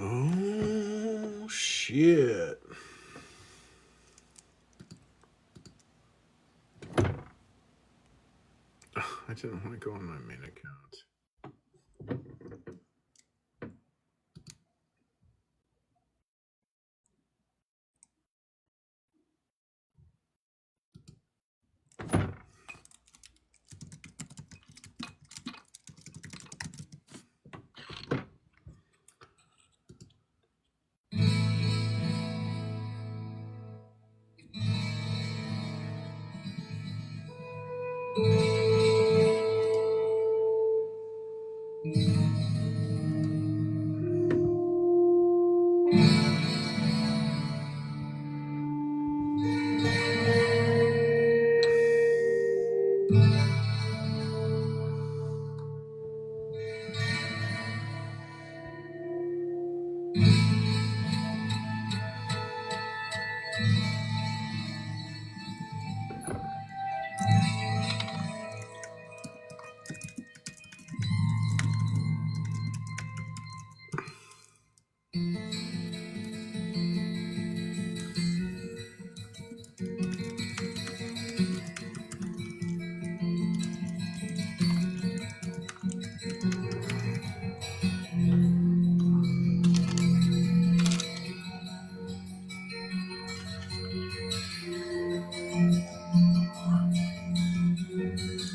Oh, shit. I didn't want to go on my main account.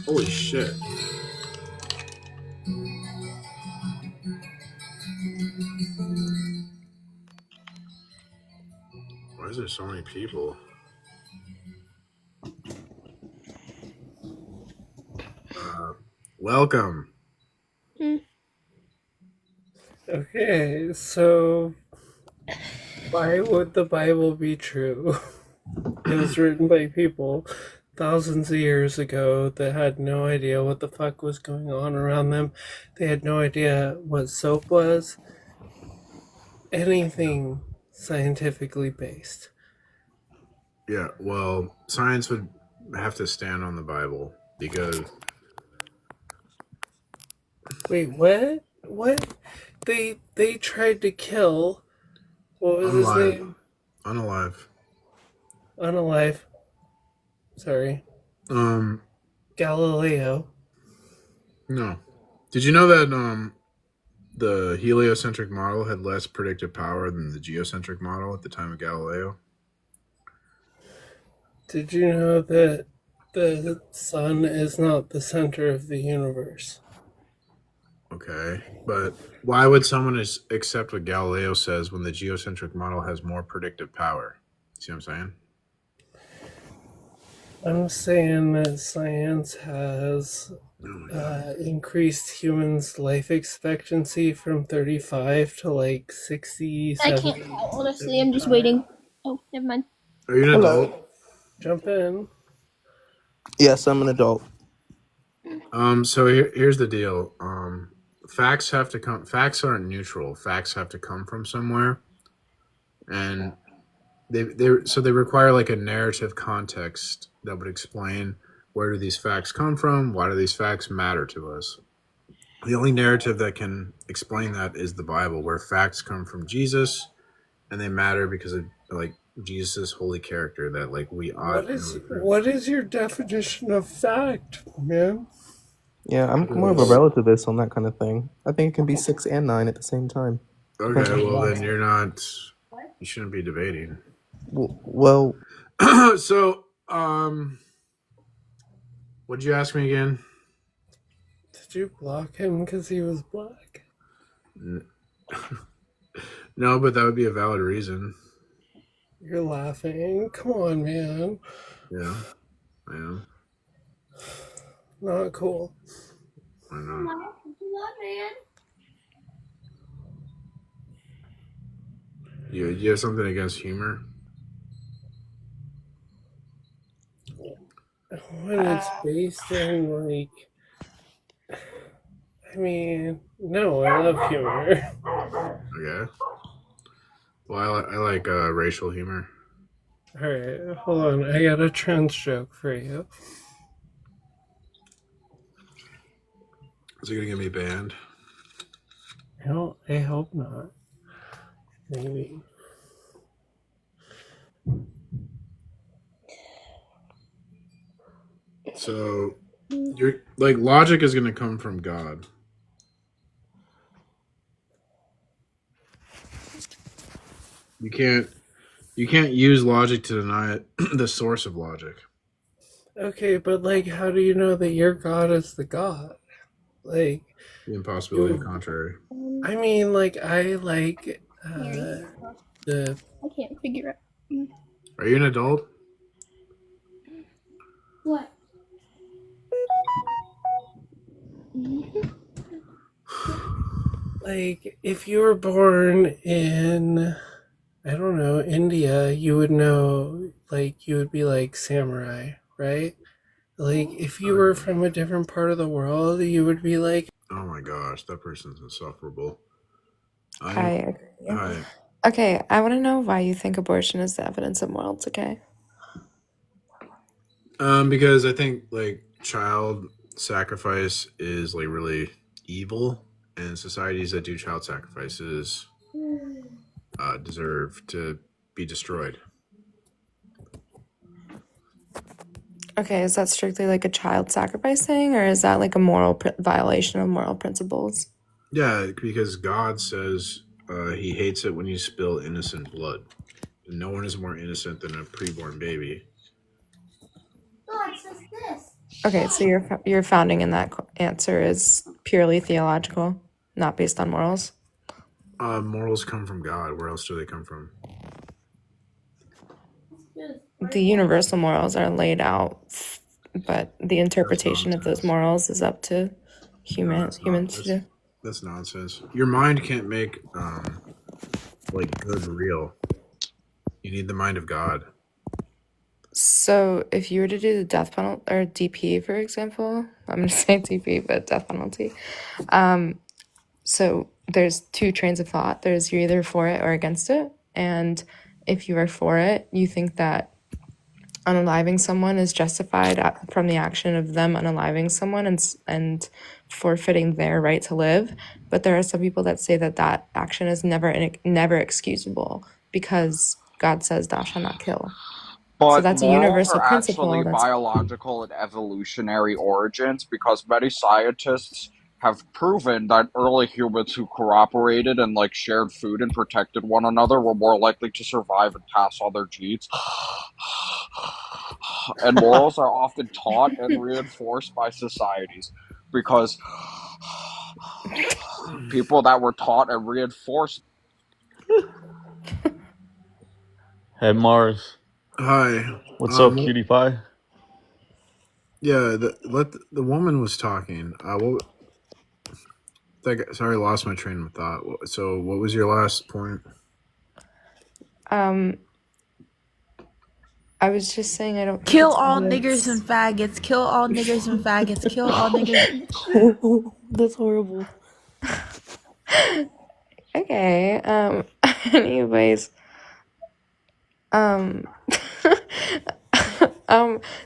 Holy shit. Why is there so many people? Welcome. Okay, so why would the Bible be true? It was written by people thousands of years ago that had no idea what the fuck was going on around them. They had no idea what soap was. Anything scientifically based. Yeah, well, science would have to stand on the Bible because Wait, what? What? They tried to kill, what was his unalive. name? Unalive. Unalive. Sorry. Galileo. No. Did you know that the heliocentric model had less predictive power than the geocentric model at the time of Galileo? Did you know that the sun is not the center of the universe? Okay, but why would someone accept what Galileo says when the geocentric model has more predictive power? See what I'm saying? I'm saying that science has Oh my god. increased humans' life expectancy from 35 to like 60, I 70. can't tell, honestly. I'm just waiting. Oh, never mind. Are you an Hello. adult? Jump in. Yes, I'm an adult. So here's the deal. Facts have to come. Facts aren't neutral. Facts have to come from somewhere, and they require like a narrative context that would explain where do these facts come from, why do these facts matter to us. The only narrative that can explain that is the Bible, where facts come from Jesus, and they matter because of like Jesus' holy character that like we ought. What is your definition of fact, man? Yeah, I'm more of a relativist on that kind of thing. I think it can be 6 and 9 at the same time. Okay, well then you're not. You shouldn't be debating. Well, So, what'd you ask me again? Did you block him because he was black? No, but that would be a valid reason. You're laughing. Come on, man. Yeah, I am. Not cool. I know. You have something against humor? When it's based in like, I mean, no, I love humor. Okay. Well, I like racial humor. Alright, hold on. I got a trans joke for you. Is it gonna get me banned? I hope not. Maybe. So, you're like logic is going to come from God. You can't use logic to deny it, the source of logic. Okay, but like, how do you know that your God is the God? Like, The impossibility of contrary. I mean, like, I like Mary? the. I can't figure out. Are you an adult? What? Like, if you were born in, I don't know, India, you would know, like, you would be like samurai, right? Like, if you were from a different part of the world, you would be like. Oh my gosh, that person's insufferable. I agree. Hi. Okay, I want to know why you think abortion is the evidence of moral decay. Because I think like child sacrifice is like really evil, and societies that do child sacrifices deserve to be destroyed. Okay, is that strictly like a child sacrifice thing, or is that like a moral violation of moral principles? Yeah, because God says he hates it when you spill innocent blood. And no one is more innocent than a preborn baby. God says this. Okay, so your founding in that answer is purely theological, not based on morals. Morals come from God. Where else do they come from? The universal morals are laid out, but the interpretation of those morals is up to humans to do. That's nonsense. Your mind can't make like good real. You need the mind of God. So if you were to do the death penalty or DP, for example, I'm going to say DP, but death penalty. So there's two trains of thought. There's you're either for it or against it. And if you are for it, you think that unaliving someone is justified from the action of them unaliving someone and forfeiting their right to live. But there are some people that say that that action is never excusable because God says thou shalt not kill. But So that's a morals universal are principle. actually biological and evolutionary origins because many scientists have proven that early humans who cooperated and like shared food and protected one another were more likely to survive and pass on their genes. And morals are often taught and reinforced by societies because people that were taught and reinforced. Hey Mars, Hi. what's up, cutie pie? Yeah, the woman was talking. Sorry, I lost my train of thought. So, what was your last point? I was just saying I don't think Kill it's all evidence. niggers and faggots. Kill all niggers and faggots. Kill all niggers. That's horrible. Okay. Anyways.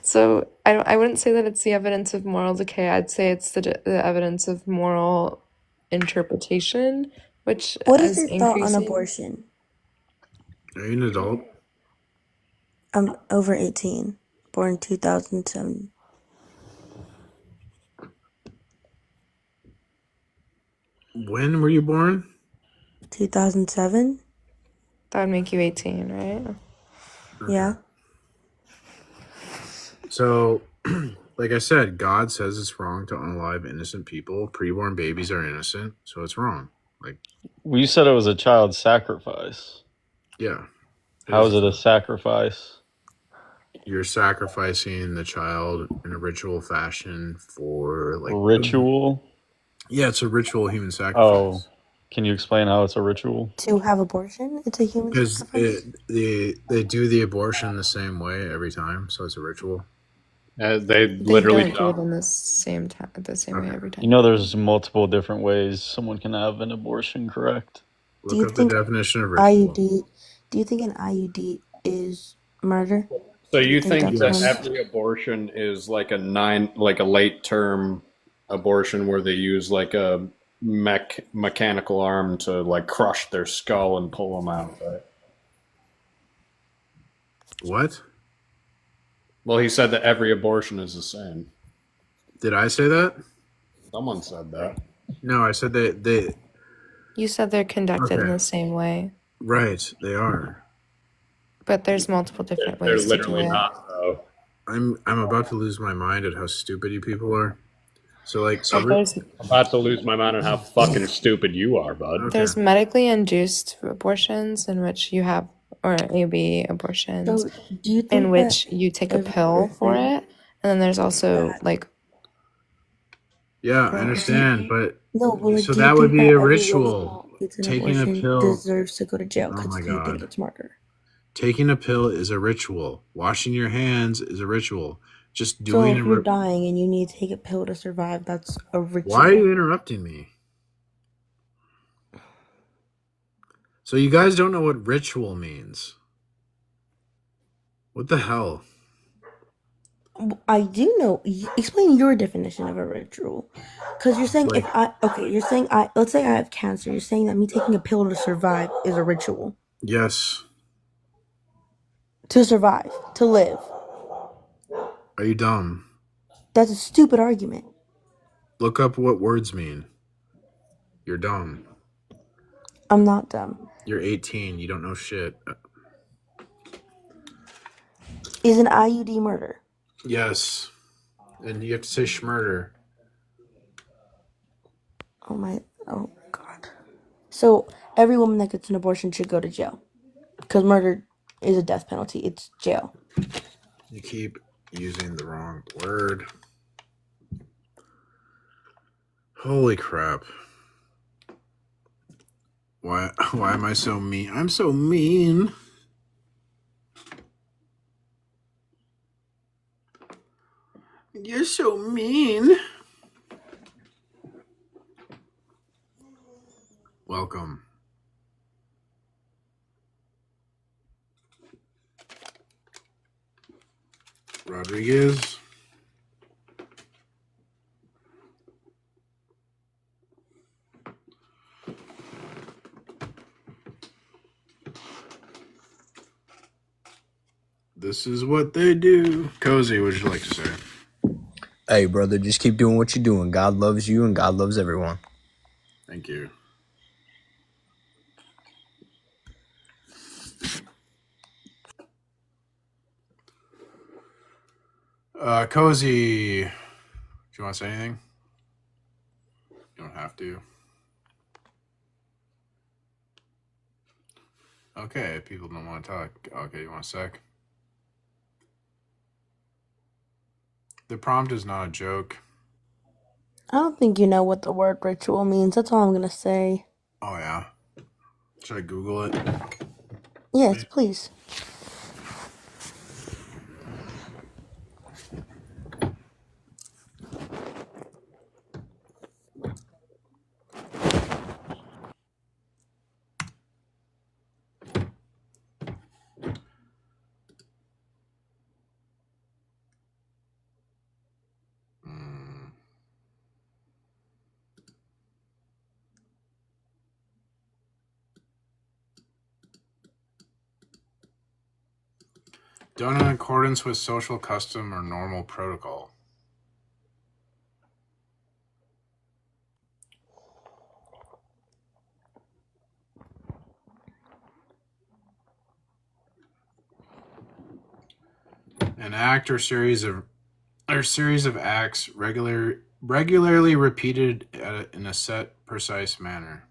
So I wouldn't say that it's the evidence of moral decay. I'd say it's the evidence of moral interpretation, which What is your thought on abortion? Are you an adult? I'm over 18, born 2007. When were you born? 2007? That would make you 18, right? Okay. Yeah. So, like I said, God says it's wrong to unalive innocent people. Preborn babies are innocent, so it's wrong. Like, well, you said it was a child sacrifice. Yeah. How is it a sacrifice? You're sacrificing the child in a ritual fashion for like ritual. Yeah, it's a ritual human sacrifice. Oh, can you explain how it's a ritual? To have abortion, it's a human sacrifice. Because they do the abortion the same way every time, so it's a ritual. They literally do it in the same time, the same way every time. You know, there's multiple different ways someone can have an abortion, correct? Look up the definition of ritual. IUD? Do you think an IUD is murder? So you think that every abortion is like a late term abortion where they use like a mechanical arm to like crush their skull and pull them out. Right? What? Well, he said that every abortion is the same. Did I say that? Someone said that. No, I said they. You said they're conducted in Okay. the same way, Right, they are. but there's multiple different They're ways to do literally it. not, though. I'm about to lose my mind at how stupid you people are. So like, So there's I'm about to lose my mind on how fucking stupid you are, bud. Okay. there's medically induced abortions in which you have, or ABA abortions, So, do you think in that which you take a every pill for person it, and then there's also that like Yeah, I well, understand, but no, but like, so do you that would think be that a every woman ritual. that gets an Taking a abortion pill. deserves to go to jail? Oh Because my do you think god. it's murder? Taking a pill is a ritual. Washing your hands is a ritual. Just So doing if you're dying and you need to take a pill to survive, that's a ritual. Why are you interrupting me? So you guys don't know what ritual means. What the hell? I do know. Explain your definition of a ritual. Because you're saying Like, you're saying let's say I have cancer. You're saying that me taking a pill to survive is a ritual. yes. To survive, to live. Are you dumb? That's a stupid argument. Look up what words mean. You're dumb. I'm not dumb. You're 18. You don't know shit. Is an IUD murder? Yes. And you have to say schmurder. Oh god. So every woman that gets an abortion should go to jail. Because murder is a death penalty. It's jail. You keep using the wrong word. Holy crap. Why am I so mean? I'm so mean. You're so mean. Welcome. Rodriguez. This is what they do. Cozy, what would you like to say? Hey, brother, just keep doing what you're doing. God loves you and God loves everyone. Thank you. Cozy, do you want to say anything? You don't have to. Okay, people don't want to talk. Okay, you want a sec? The prompt is not a joke. I don't think you know what the word ritual means. That's all I'm gonna say. Oh, yeah? Should I Google it? Yes, please. Done in accordance with social custom or normal protocol. An act or series of acts regularly repeated in a set, precise manner.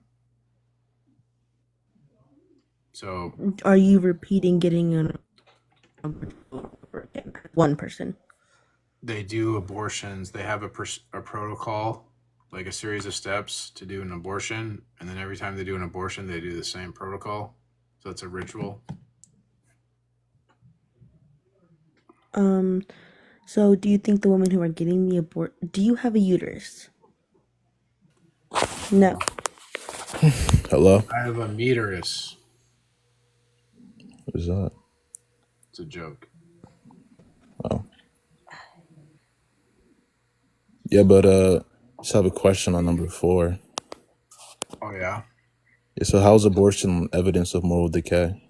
So, Are you repeating getting an one person? they do abortions. They have a protocol, like a series of steps to do an abortion, and then every time they do an abortion, they do the same protocol. So it's a ritual. So do you think the women who are getting the do you have a uterus? No. Hello? I have a meterus. What is that? It's a joke. Oh. Yeah, but just have a question on number 4. Oh yeah, Yeah, so how is abortion evidence of moral decay?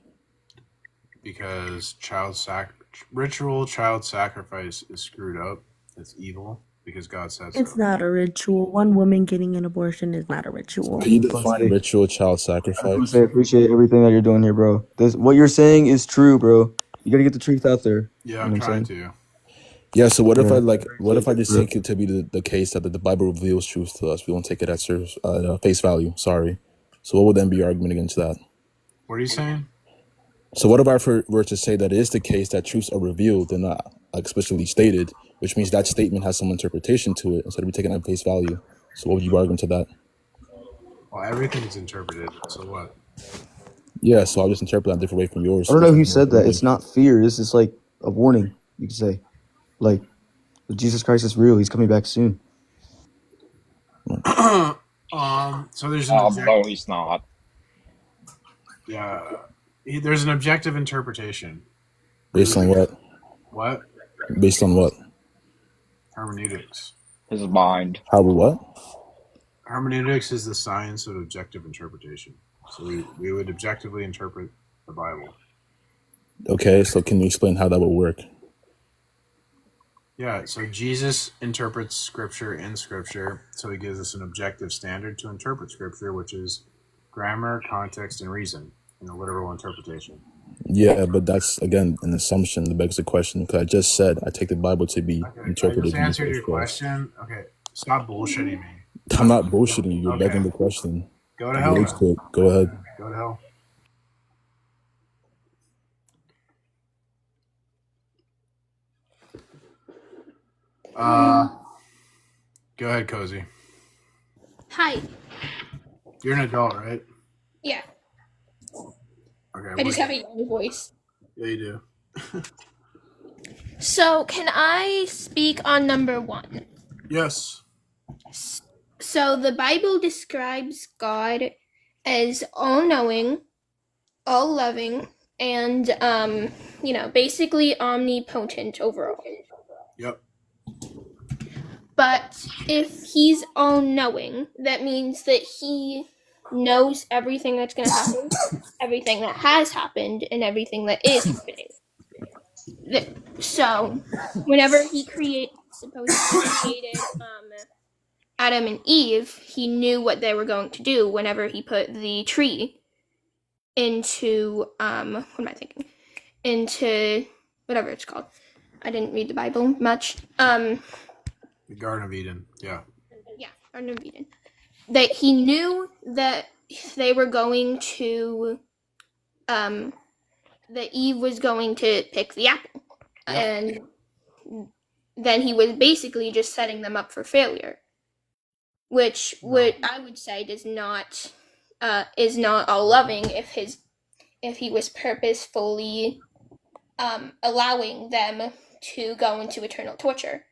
because child sacrifice is screwed up. It's evil because God said It's so. not a ritual. One woman getting an abortion is not a ritual. Can you define ritual child I just want to sacrifice? say, I appreciate everything that you're doing here, bro. What you're saying is true, bro. You gotta get the truth out there. Yeah, You know I'm what I'm trying saying? to. Yeah, so what if Yeah. I just take it to be the case that the Bible reveals truth to us? We don't take it at face value. Sorry. So what would then be your argument against that? What are you saying? So what if I were to say that it is the case that truths are revealed and not explicitly stated, which means that statement has some interpretation to it instead of taking it at face value? So what would you argue to that? Well, everything's interpreted. So what? Yeah, so I'll just interpret that a different way from yours. I don't know who said that. It's not fear. This is like a warning, you could say. Like, Jesus Christ is real. He's coming back soon. So there's an No, he's not. Yeah, there's an objective interpretation. Based on what? What? Based on what? Hermeneutics. His mind. How what? Hermeneutics is the science of objective interpretation. So we would objectively interpret the Bible. Okay, so can you explain how that would work? Yeah, so Jesus interprets Scripture in Scripture, so he gives us an objective standard to interpret Scripture, which is grammar, context, and reason in a literal interpretation. Yeah, but that's, again, an assumption that begs the question, because I just said I take the Bible to be interpreted. I just answered your question. Okay, stop bullshitting me. I'm not bullshitting you. You're begging the question. Go to hell. Go ahead. Go to hell. Go ahead, Cozy. Hi. You're an adult, right? Yeah. Okay. I just have a young voice. Yeah, you do. So, can I speak on number 1? Yes. So, the Bible describes God as all-knowing, all-loving, and, basically omnipotent overall. Yep. But if he's all-knowing, that means that he knows everything that's going to happen, everything that has happened, and everything that is happening. So, whenever he supposedly created Adam and Eve, he knew what they were going to do whenever he put the tree into, into whatever it's called. I didn't read the Bible much. The Garden of Eden, yeah. Yeah, Garden of Eden. That he knew that they were going to, that Eve was going to pick the apple. And then he was basically just setting them up for failure, which I would say is not all loving if he was purposefully allowing them to go into eternal torture.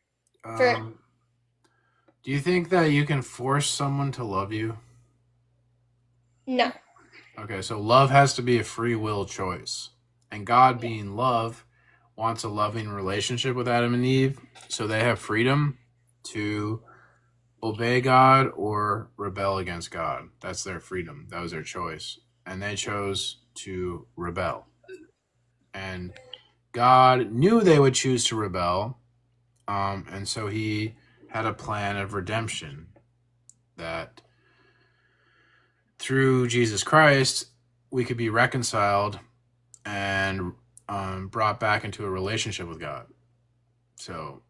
Do you think that you can force someone to love you? No. Okay, so love has to be a free will choice, and God, being love, wants a loving relationship with Adam and Eve, so they have freedom to obey God or rebel against God. That's their freedom. That was their choice. And they chose to rebel. And God knew they would choose to rebel, and so he had a plan of redemption that through Jesus Christ, we could be reconciled and brought back into a relationship with God. So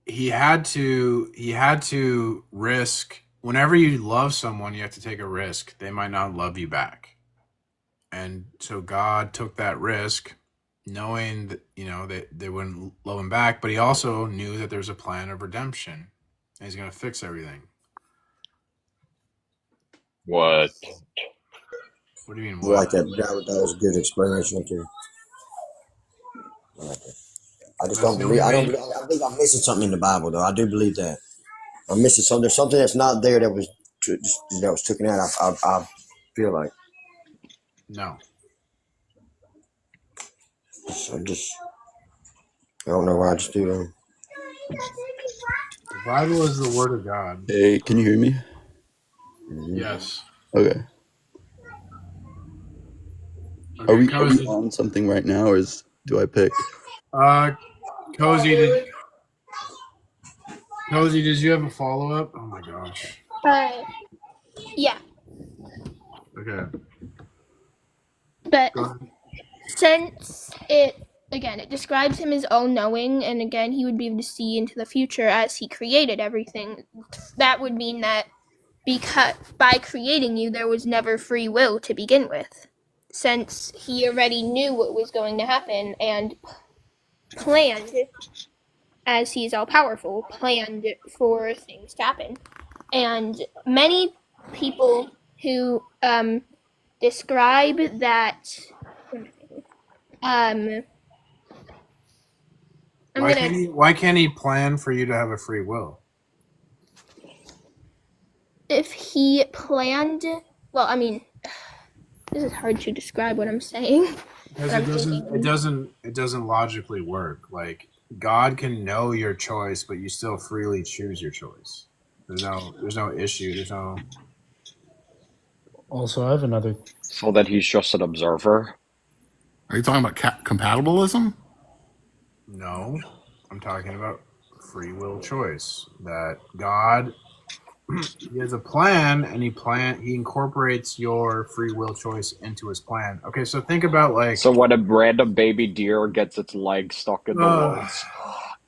he had to risk. Whenever you love someone, you have to take a risk. They might not love you back. And so God took that risk knowing that, they wouldn't love him back, but he also knew that there's a plan of redemption and he's going to fix everything. What? What do you mean? You like that? That was a good explanation too. I like that. I just don't believe. I think I'm missing something in the Bible, though. I do believe that I'm missing something. There's something that's not there that was taken out. I feel like. No. I don't know why I just do that. The Bible is the Word of God. Hey, can you hear me? Yes. Okay. Okay, Are we Cozy. on something right now, or do I pick? Cozy, did you have a follow up? Oh my gosh. Yeah, Okay. but Go ahead. since it describes him as all knowing, and again, he would be able to see into the future as he created everything. That would mean that because by creating you, there was never free will to begin with, since he already knew what was going to happen and planned, as he is all powerful, planned for things to happen. And many people who describe that Why can't he plan for you to have a free will? if he planned, well, I mean, this is hard to describe what I'm saying. Because I'm it doesn't logically work. Like God can know your choice, but you still freely choose your choice. There's no issue. There's no. Also, I have another. So that he's just an observer. Are you talking about compatibilism? No, I'm talking about free will choice. That God, he has a plan, and he incorporates your free will choice into his plan. Okay, so think about like. So when a random baby deer gets its leg stuck in the woods,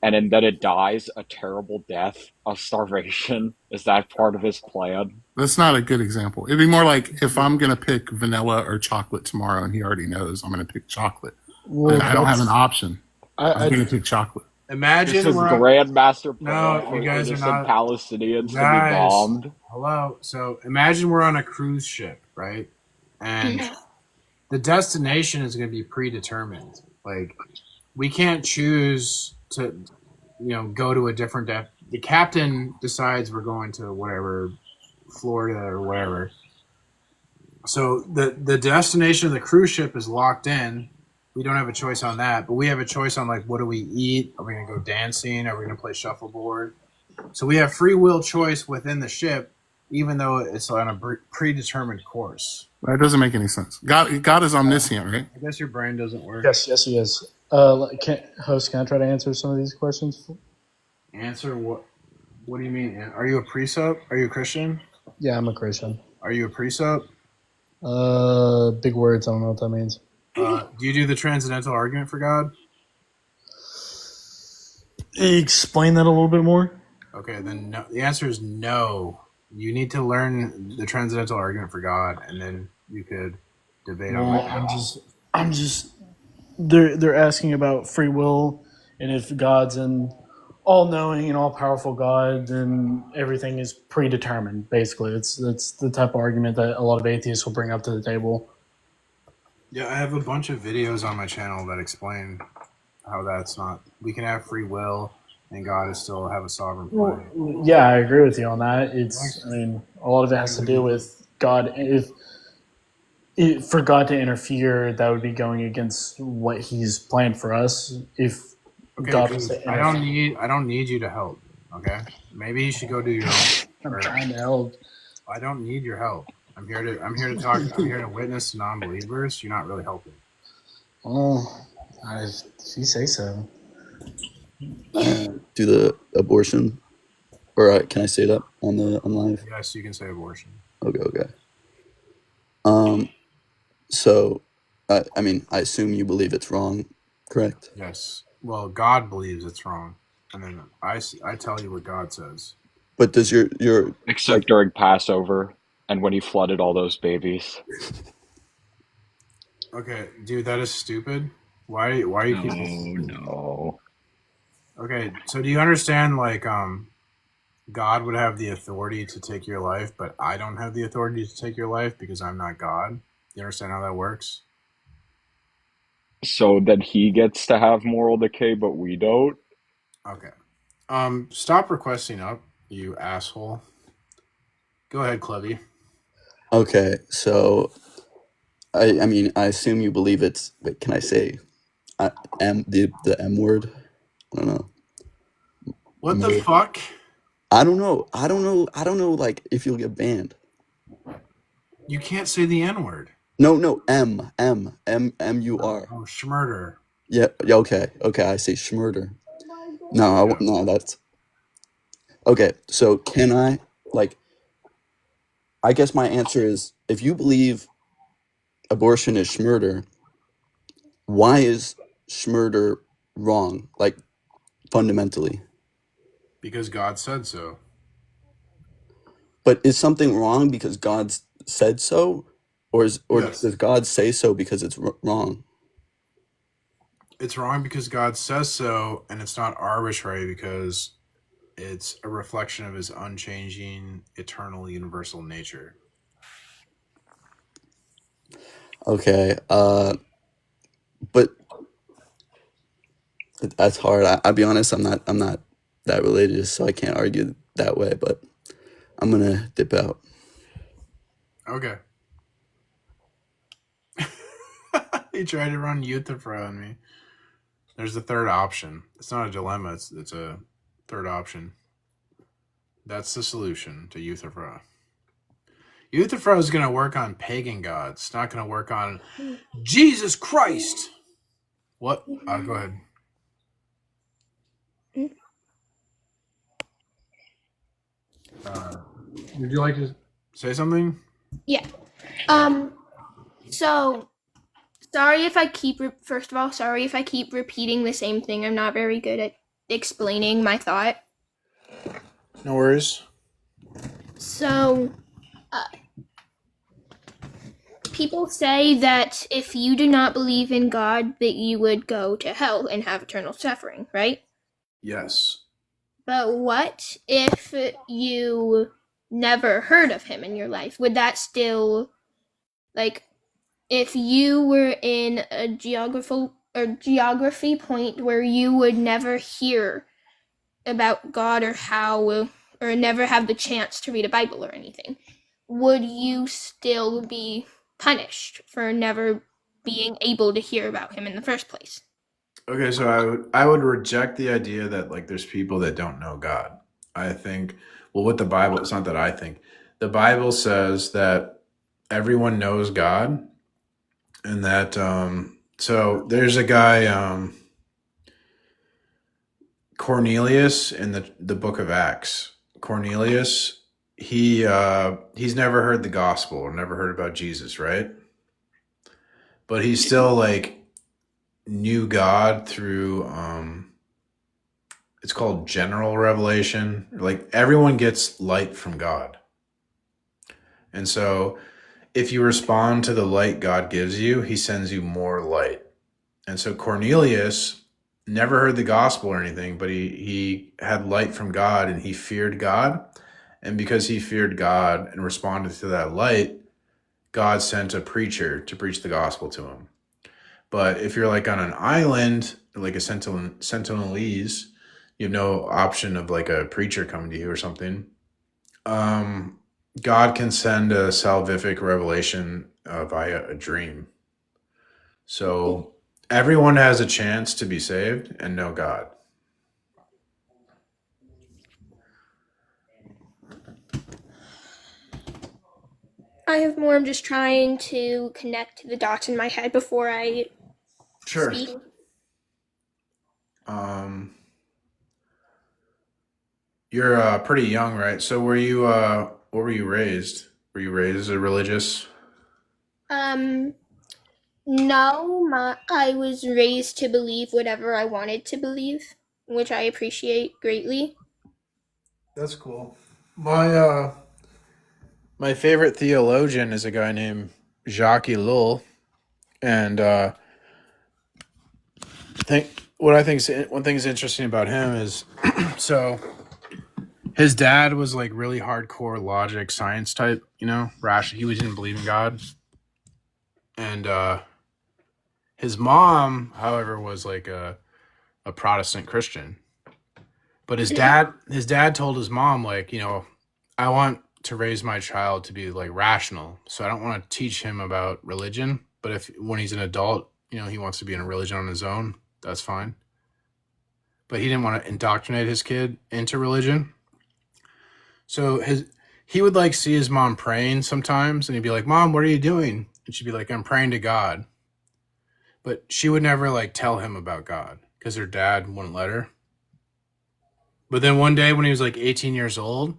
and then it dies a terrible death of starvation, is that part of his plan? That's not a good example. It'd be more like if I'm going to pick vanilla or chocolate tomorrow, and he already knows I'm going to pick chocolate. Well, I don't have an option. I'm going to pick chocolate. Imagine this is grandmaster plan for you guys are innocent not Palestinians to be guys. bombed. Hello. So imagine we're on a cruise ship, right? And the destination is going to be predetermined. Like we can't choose to, go to a different the captain decides we're going to whatever, Florida or wherever. So the destination of the cruise ship is locked in. We don't have a choice on that, but we have a choice on like what do we eat? Are we going to go dancing? Are we going to play shuffleboard? So we have free will choice within the ship, even though it's on a predetermined course. That doesn't make any sense. God is omniscient, right? I guess your brain doesn't work. Yes, he is. Can I try to answer some of these questions? Answer what? What do you mean? Are you a precept? Are you a Christian? Yeah, I'm a Christian. Are you a precept? Big words. I don't know what that means. Do you do the transcendental argument for God? Explain that a little bit more. Okay, then no, the answer is no. You need to learn the transcendental argument for God, and then you could debate on it. I'm just. They're asking about free will, and if God's an all-knowing and all-powerful God, then everything is predetermined. Basically, it's the type of argument that a lot of atheists will bring up to the table. Yeah, I have a bunch of videos on my channel that explain how that's not. We can have free will, and God is still have a sovereign plan. Well, yeah, I agree with you on that. A lot of it has to do with God. If for God to interfere, that would be going against what He's planned for us. If God was to interfere, I don't need you to help. Okay, maybe you should go do your own. I'm trying to help. I don't need your help. I'm here to talk. I'm here to witness to non-believers. You're not really helping. Oh, if you say so. Do the abortion, or can I say that on live? Yes, you can say abortion. Okay. So, I assume you believe it's wrong, correct? Yes. Well, God believes it's wrong, and then I tell you what God says. But does your except during Passover and when he flooded all those babies? Okay, dude, that is stupid. Why are you keeping? No. Okay, so do you understand? Like, God would have the authority to take your life, but I don't have the authority to take your life because I'm not God. You understand how that works? So that he gets to have moral decay, but we don't? Okay. Stop requesting up, you asshole. Go ahead, Clevy. Okay, so I assume you believe it's. Wait, can I say, the M word? I don't know. What the fuck? I don't know. Like if you'll get banned. You can't say the N word. No, M-U-R. Oh, schmurder. Yeah, okay, I say schmurder. No, no, that's okay. So can I like? I guess my answer is if you believe abortion is schmurder, why is schmurder wrong? Like fundamentally, Because God said so. but is something wrong because God said so, or Yes. does God say so because it's wrong? It's wrong because God says so, and it's not arbitrary because it's a reflection of his unchanging, eternal, universal nature. Okay, but that's hard. I'll be honest. I'm not that religious, so I can't argue that way. But I'm gonna dip out. Okay. He tried to run Euthyphro on me. There's a third option. It's not a dilemma. It's a third option. That's the solution to Euthyphro. Euthyphro is going to work on pagan gods. It's not going to work on Jesus Christ. What? Go ahead. Would you like to say something? Yeah. So, sorry if I keep, first of all, sorry if I keep repeating the same thing. I'm not very good at explaining my thought. No worries. So, people say that if you do not believe in God, that you would go to hell and have eternal suffering, right? Yes. But what if you never heard of him in your life? Would that still, like, if you were in a geography point where you would never hear about God or how, or never have the chance to read a Bible or anything, would you still be punished for never being able to hear about him in the first place? Okay, so I would reject the idea that like there's people that don't know God. I think with the Bible, it's not that I think. The Bible says that everyone knows God, and that so there's a guy Cornelius in the book of Acts. Cornelius, he's never heard the gospel or never heard about Jesus, right? But he still like knew God through it's called general revelation. Like everyone gets light from God. And so if you respond to the light God gives you, he sends you more light. And so Cornelius never heard the gospel or anything, but he had light from God and he feared God. And because he feared God and responded to that light, God sent a preacher to preach the gospel to him. But if you're like on an island, like a Sentinelese, you have no option of like a preacher coming to you or something. God can send a salvific revelation via a dream. So everyone has a chance to be saved and know God. I have more. I'm just trying to connect the dots in my head before I speak. You're pretty young, right? So were you what were you raised? Were you raised as a religious? No, I was raised to believe whatever I wanted to believe, which I appreciate greatly. That's cool. My favorite theologian is a guy named Jacques Ellul, and one thing's interesting about him is so his dad was like really hardcore logic science type, rational. He didn't believe in God, and his mom, however, was like a Protestant Christian. But his dad told his mom, like, I want to raise my child to be like rational. So I don't want to teach him about religion. But when he's an adult, he wants to be in a religion on his own, that's fine. But he didn't want to indoctrinate his kid into religion. So he would like see his mom praying sometimes, and he'd be like, "Mom, what are you doing?" And she'd be like, "I'm praying to God." But she would never like tell him about God because her dad wouldn't let her. But then one day when he was like 18 years old,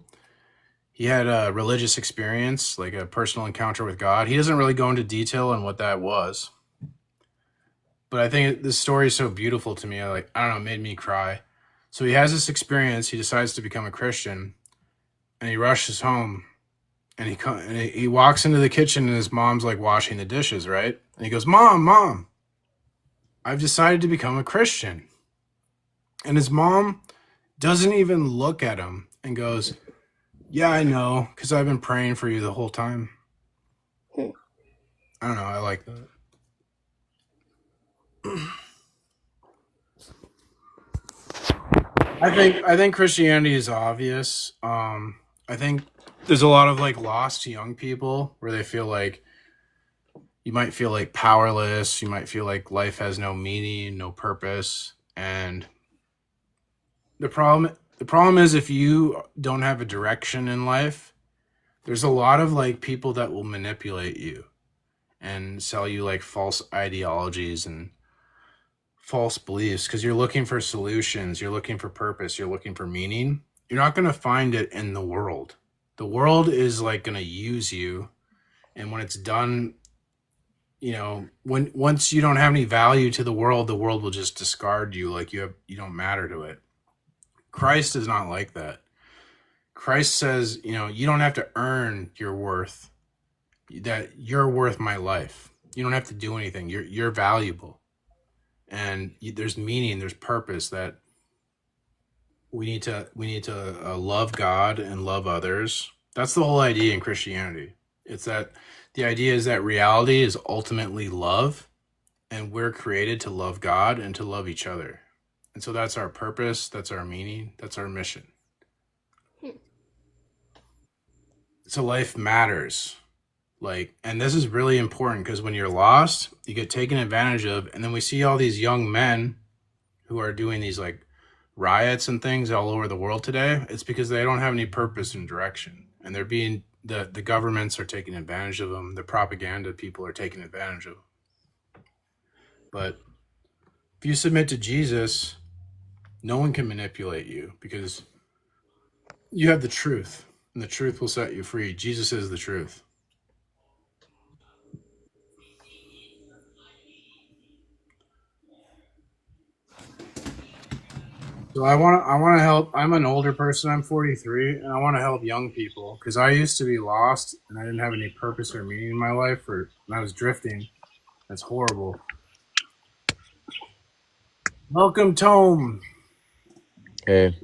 he had a religious experience, like a personal encounter with God. He doesn't really go into detail on what that was, but I think this story is so beautiful to me. I don't know, it made me cry. So he has this experience. He decides to become a Christian, and he rushes home, and he walks into the kitchen, and his mom's like washing the dishes, right? And he goes, "Mom, I've decided to become a Christian." And his mom doesn't even look at him and goes, "Yeah, I know, because I've been praying for you the whole time." I don't know. I like that. I think Christianity is obvious. I think there's a lot of like lost young people where they feel like you might feel like powerless. You might feel like life has no meaning, no purpose, and the problem is if you don't have a direction in life, there's a lot of like people that will manipulate you and sell you like false ideologies and false beliefs because you're looking for solutions, you're looking for purpose, you're looking for meaning. You're not going to find it in the world. The world is like going to use you, and when it's done, once you don't have any value to the world will just discard you like you don't matter to it. Christ is not like that. Christ says, you don't have to earn your worth, that you're worth my life. You don't have to do anything. You're valuable. And there's meaning, there's purpose, that we need to love God and love others. That's the whole idea in Christianity. It's that the idea is that reality is ultimately love, and we're created to love God and to love each other. And so that's our purpose, that's our meaning, that's our mission. So life matters. And this is really important because when you're lost, you get taken advantage of. And then we see all these young men who are doing these like riots and things all over the world today. It's because they don't have any purpose and direction. And they're being, the governments are taking advantage of them. The propaganda people are taking advantage of them. But if you submit to Jesus, no one can manipulate you because you have the truth, and the truth will set you free. Jesus is the truth. So I want to help. I'm an older person. I'm 43, and I want to help young people because I used to be lost and I didn't have any purpose or meaning in my life, and I was drifting. That's horrible. Welcome, Tome. Hey.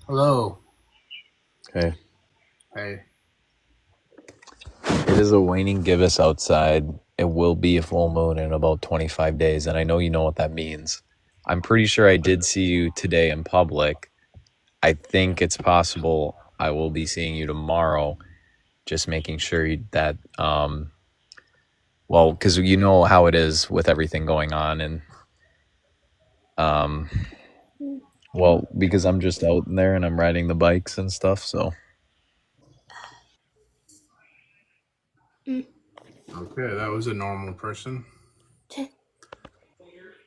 Hello. Hey. Hey. It is a waning gibbous outside. It will be a full moon in about 25 days, and I know you know what that means. I'm pretty sure I did see you today in public. I think it's possible I will be seeing you tomorrow, just making sure that, well, because you know how it is with everything going on, and, well, because I'm just out there and I'm riding the bikes and stuff, so. Okay, that was a normal person.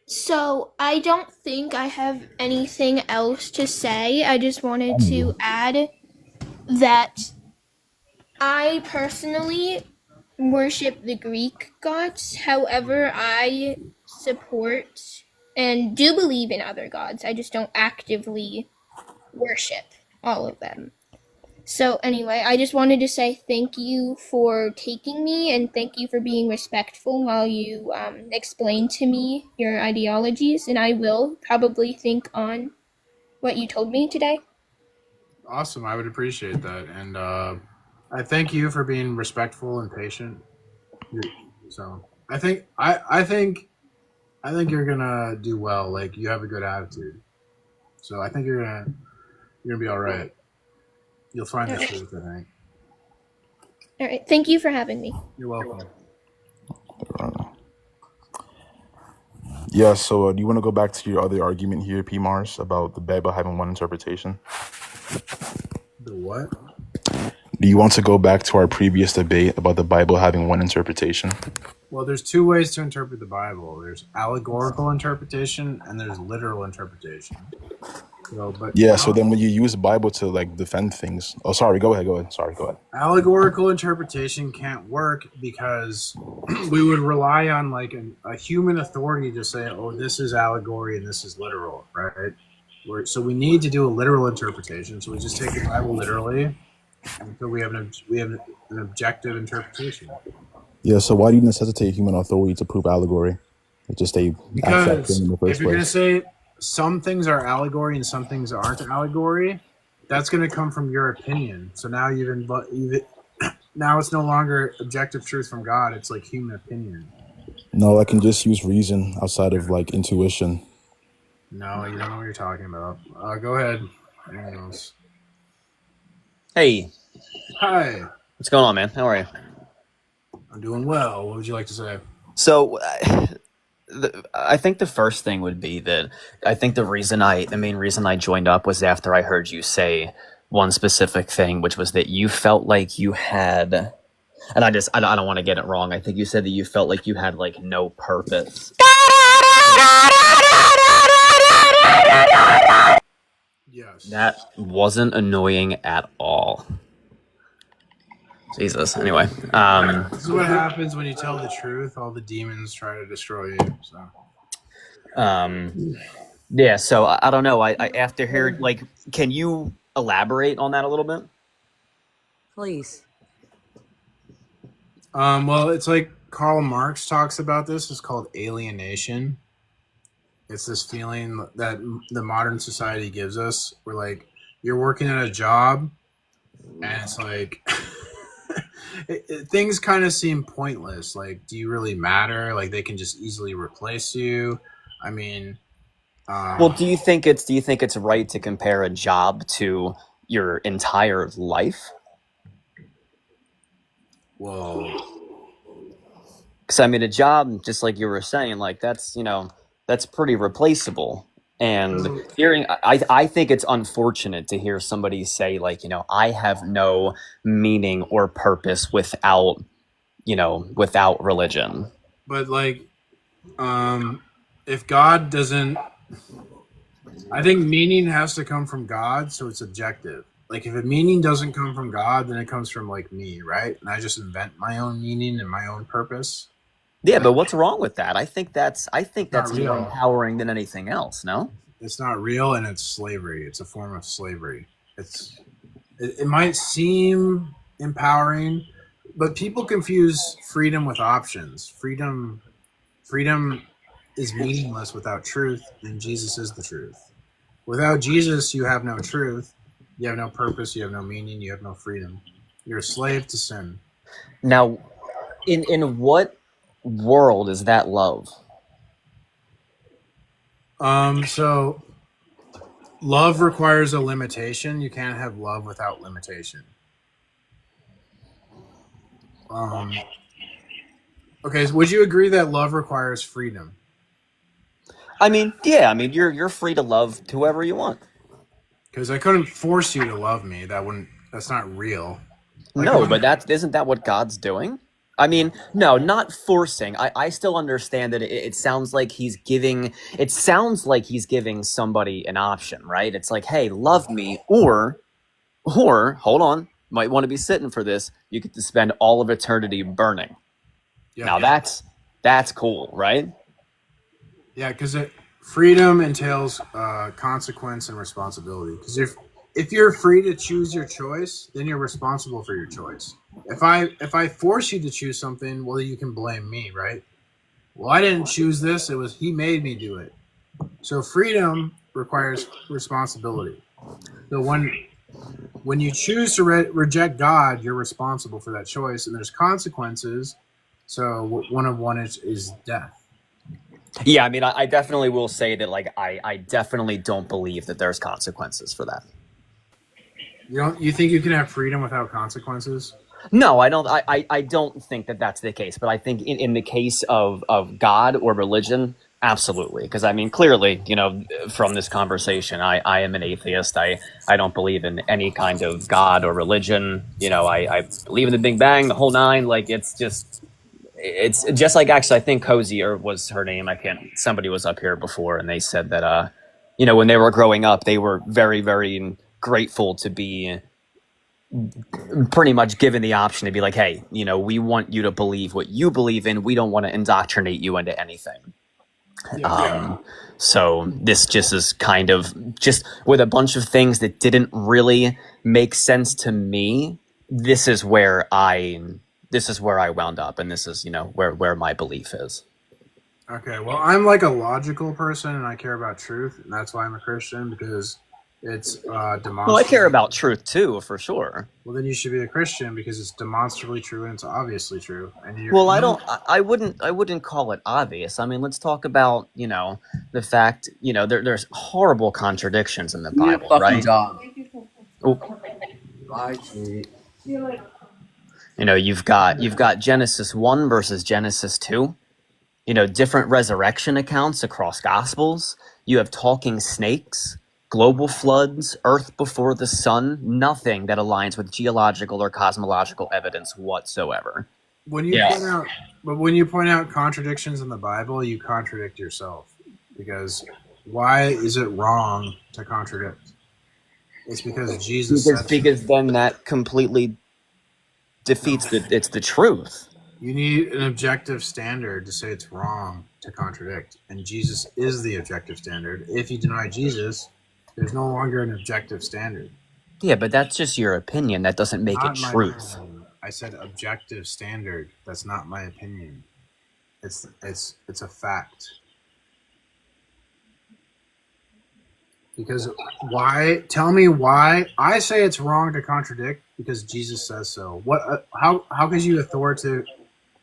So I don't think I have anything else to say. I just wanted to add that I personally worship the Greek gods. However, I support and do believe in other gods. I just don't actively worship all of them. So anyway, I just wanted to say thank you for taking me, and thank you for being respectful while you explained to me your ideologies, and I will probably think on what you told me today. Awesome. I would appreciate that. And I thank you for being respectful and patient. So I think you're gonna do well. Like, you have a good attitude. So I think you're gonna be all right. You'll find the truth, I think. All right. Thank you for having me. You're welcome. Yeah, so do you want to go back to your other argument here, P. Mars, about the Bible having one interpretation? The what? Do you want to go back to our previous debate about the Bible having one interpretation? Well, there's two ways to interpret the Bible. There's allegorical interpretation and there's literal interpretation. So, but Yeah, so then when you use the Bible to like defend things. Oh, sorry, go ahead. Sorry, go ahead. allegorical interpretation can't work because we would rely on like a human authority to say, oh, this is allegory and this is literal, right? So we need to do a literal interpretation. So we just take the Bible literally until we have an objective interpretation. Yeah, so why do you necessitate human authority to prove allegory? It's just a abstract Because thing in the if first you're going to place. say some things are allegory and some things aren't allegory, that's going to come from your opinion. So now now it's no longer objective truth from God. It's like human opinion. No, I can just use reason outside of like intuition. No, you don't know what you're talking about. Go ahead. Anyone else? Hey. Hi. What's going on, man? How are you? I'm doing well. What would you like to say? So, I think the first thing would be that I think the main reason I joined up was after I heard you say one specific thing, which was that you felt like you had, and I don't want to get it wrong. I think you said that you felt like you had like no purpose. Yes. That wasn't annoying at all. Jesus. Anyway, this is what happens when you tell the truth. All the demons try to destroy you. So. Yeah. So I don't know. I after hearing, like, can you elaborate on that a little bit? Please. Well, it's like Karl Marx talks about this. It's called alienation. It's this feeling that the modern society gives us. Where like you're working at a job, and it's like. Things kind of seem pointless. Like, do you really matter? Like, they can just easily replace you. I mean, well, do you think it's right to compare a job to your entire life? Well, because I mean, a job, just like you were saying, like that's pretty replaceable. And I think it's unfortunate to hear somebody say like, I have no meaning or purpose without religion. But like, if God doesn't, I think meaning has to come from God, so it's objective. Like if a meaning doesn't come from God, then it comes from like me, right? And I just invent my own meaning and my own purpose. Yeah, but what's wrong with that? I think that's real. more empowering than anything else. No, it's not real, and it's slavery. It's a form of slavery. It might seem empowering, but people confuse freedom with options. Freedom is meaningless without truth, and Jesus is the truth. Without Jesus, you have no truth. You have no purpose. You have no meaning. You have no freedom. You're a slave to sin. Now, in what world is that love? So love requires a limitation. You can't have love without limitation. Okay, so would you agree that love requires freedom? I mean, yeah. I mean, you're free to love whoever you want. Because I couldn't force you to love me. That's not real. Like, no, but isn't that what God's doing? I mean, no, not forcing. I still understand that it sounds like he's giving somebody an option, right? It's like, hey, love me, or hold on, might want to be sitting for this. You get to spend all of eternity burning. Yeah, now that's cool, right? Yeah, because freedom entails consequence and responsibility. Because if you're free to choose your choice, then you're responsible for your choice. If I force you to choose something, well, you can blame me, right? Well, I didn't choose this. It was he made me do it. So freedom requires responsibility. So when you choose to reject God, you're responsible for that choice, and there's consequences. So one is death. Yeah, I mean, I definitely will say that, like, I definitely don't believe that there's consequences for that. You think you can have freedom without consequences? No, I don't. I don't think that that's the case. But I think in the case of God or religion, Absolutely, because I mean, clearly, from this conversation, I am an atheist. I don't believe in any kind of God or religion. I believe in the Big Bang, the whole nine. Like it's just like, actually, I think Cozy, or was her name? I can't. Somebody was up here before, and they said that when they were growing up, they were very, very grateful to be pretty much given the option to be like, hey, we want you to believe what you believe in. We don't want to indoctrinate you into anything. So this just is kind of just with a bunch of things that didn't really make sense to me. This is where I wound up, and this is where my belief is. Okay, well, I'm like a logical person, and I care about truth, and that's why I'm a Christian, because it's demonstrable. Well, I care about truth too, for sure. Well, then you should be a Christian because it's demonstrably true and it's obviously true. And Well, I wouldn't call it obvious. I mean, let's talk about the fact there's horrible contradictions in the Bible, right? You've got Genesis 1 versus Genesis 2. Different resurrection accounts across Gospels. You have talking snakes, global floods, Earth before the sun, nothing that aligns with geological or cosmological evidence whatsoever. When you point out contradictions in the Bible, you contradict yourself. Because why is it wrong to contradict? It's because Jesus said because then that completely defeats it's the truth. You need an objective standard to say it's wrong to contradict. And Jesus is the objective standard. If you deny Jesus, there's no longer an objective standard. Yeah, but that's just your opinion. That doesn't make it truth. I said objective standard. That's not my opinion. It's a fact. Because why? Tell me why. I say it's wrong to contradict because Jesus says so. What? How could you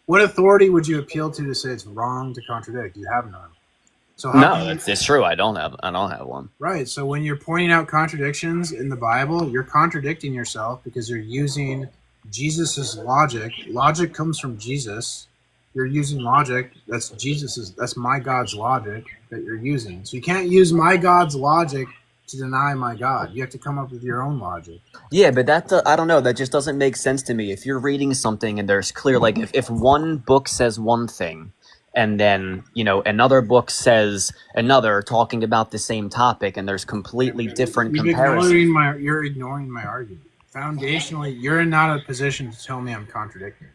what authority would you appeal to say it's wrong to contradict? You have none. So it's true. I don't have one. Right. So when you're pointing out contradictions in the Bible, you're contradicting yourself because you're using Jesus's logic. Logic comes from Jesus. You're using logic. That's my God's logic that you're using. So you can't use my God's logic to deny my God. You have to come up with your own logic. Yeah, but I don't know. That just doesn't make sense to me. If you're reading something and there's clear, like if one book says one thing, and then another book says another, talking about the same topic, and there's completely different comparisons. You're ignoring my argument. Foundationally, you're not in a position to tell me I'm contradicting.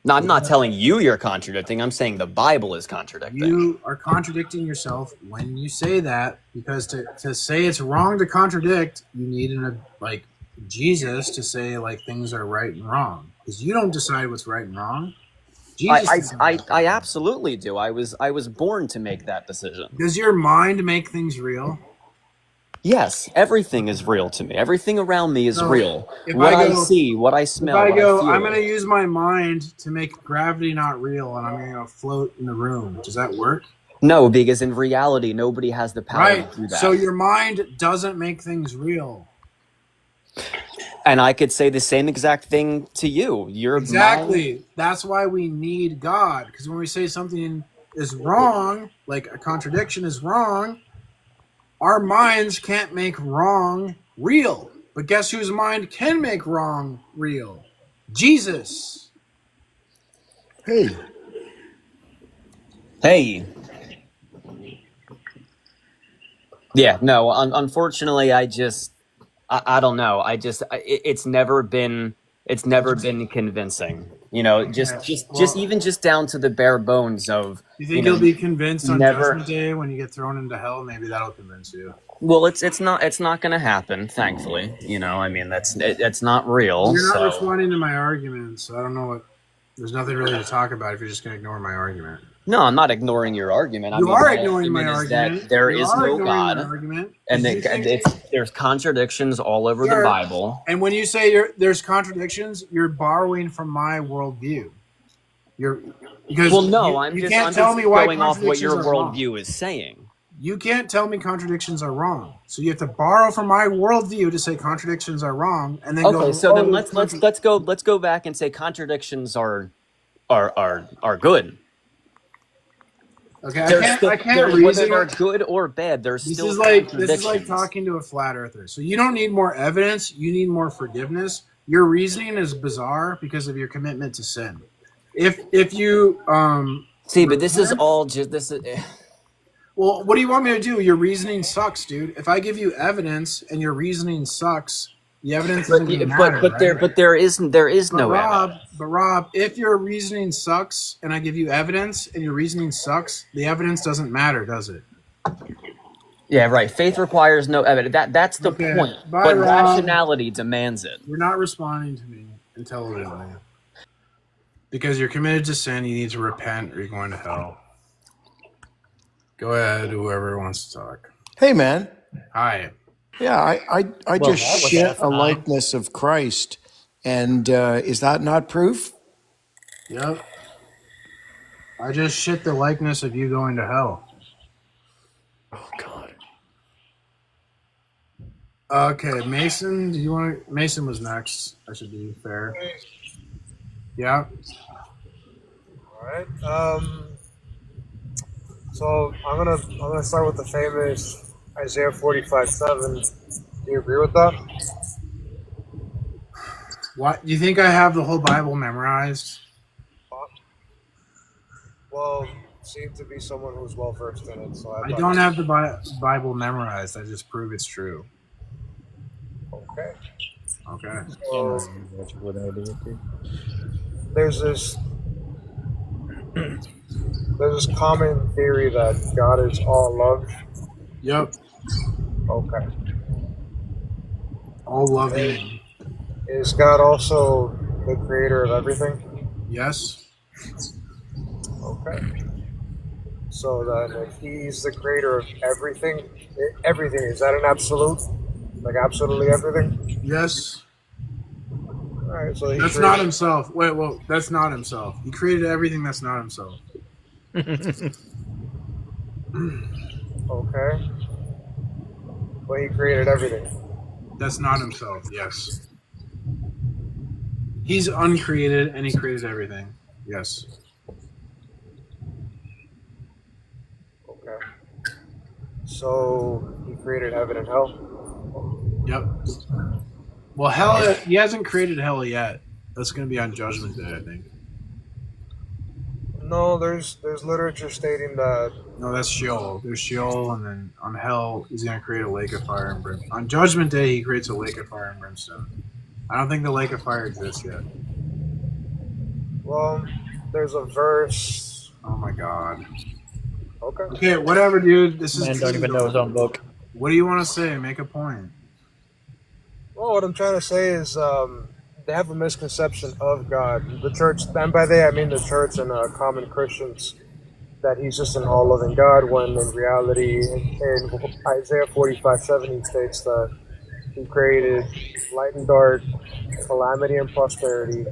No, I'm not telling you you're contradicting. I'm saying the Bible is contradicting. You are contradicting yourself when you say that, because to say it's wrong to contradict, you need Jesus to say things are right and wrong, because you don't decide what's right and wrong. I absolutely do. I was born to make that decision. Does your mind make things real? Yes, everything is real to me. Everything around me is real. What I see, what I smell, what I feel. I'm going to use my mind to make gravity not real, and I'm going to float in the room. Does that work? No, because in reality, nobody has the power to do that. So your mind doesn't make things real. And I could say the same exact thing to you. Exactly. That's why we need God. Because when we say something is wrong, like a contradiction is wrong, our minds can't make wrong real. But guess whose mind can make wrong real? Jesus. Hey. Yeah, no, unfortunately, I don't know. It's never been convincing. Just down to the bare bones of. You think you'll be convinced on Judgment Day when you get thrown into hell? Maybe that'll convince you. Well, it's not going to happen. Thankfully, that's not real. You're not responding to my argument, so I don't know what. There's nothing really to talk about if you're just going to ignore my argument. No, I'm not ignoring your argument. You are ignoring my argument. That there is no God, and there's contradictions all over the Bible. And when you say there's contradictions, you're borrowing from my worldview. I'm just going off what your worldview is saying. You can't tell me contradictions are wrong. So you have to borrow from my worldview to say contradictions are wrong, and then let's go back and say contradictions are good. Okay, I They're can't. still, I can't whether reason. they're good or bad, there's This still is like contradictions. talking to a flat earther. So you don't need more evidence. You need more forgiveness. Your reasoning is bizarre because of your commitment to sin. If you See, but this is all just this is. well, what do you want me to do? Your reasoning sucks, dude. If I give you evidence and your reasoning sucks, the evidence isn't going to matter, right? But there is no evidence. But Rob, if your reasoning sucks and I give you evidence and your reasoning sucks, the evidence doesn't matter, does it? Yeah, right. Faith requires no evidence. That's the point. Bye, But Rob. rationality demands it. You're not responding to me intelligently. Because you're committed to sin, you need to repent or you're going to hell. Go ahead, whoever wants to talk. Hey, man. Hi. Yeah, I just shit a likeness of Christ. And is that not proof? Yep. I just shit the likeness of you going to hell. Oh, God. Okay, Mason, do you want to... Mason was next. I should be fair. Yeah. All right. So I'm gonna start with the famous Isaiah 45:7. Do you agree with that? What? You think I have the whole Bible memorized? Well, seem to be someone who's well versed in it. So I don't have the Bible memorized. I just prove it's true. Okay. Okay. So, there's this common theory that God is all love. Yep. Okay. All loving. Is God also the creator of everything? Yes. Okay. So then, if He's the creator of everything, is that an absolute? Like absolutely everything? Yes. All right. So that's not himself. Wait, well, that's not himself. He created everything that's not himself. Okay. But He created everything. That's not himself. Yes. He's uncreated and he created everything. Yes. Okay. So He created heaven and hell? Yep. Well, hell, he hasn't created hell yet. That's going to be on Judgment Day, I think. No, there's literature stating that. No, that's Sheol. There's Sheol, and then on hell, he's going to create a lake of fire and brimstone. On Judgment Day, he creates a lake of fire and brimstone. I don't think the lake of fire exists yet. Well, there's a verse. Oh my God. Okay. Okay, whatever, dude. This is. Man don't even know his own book. What do you want to say? Make a point. Well, what I'm trying to say is they have a misconception of God. The church, and by they I mean the church and common Christians, that He's just an all-loving God, when in reality, in Isaiah 45:7, He states that He created light and dark, calamity and prosperity,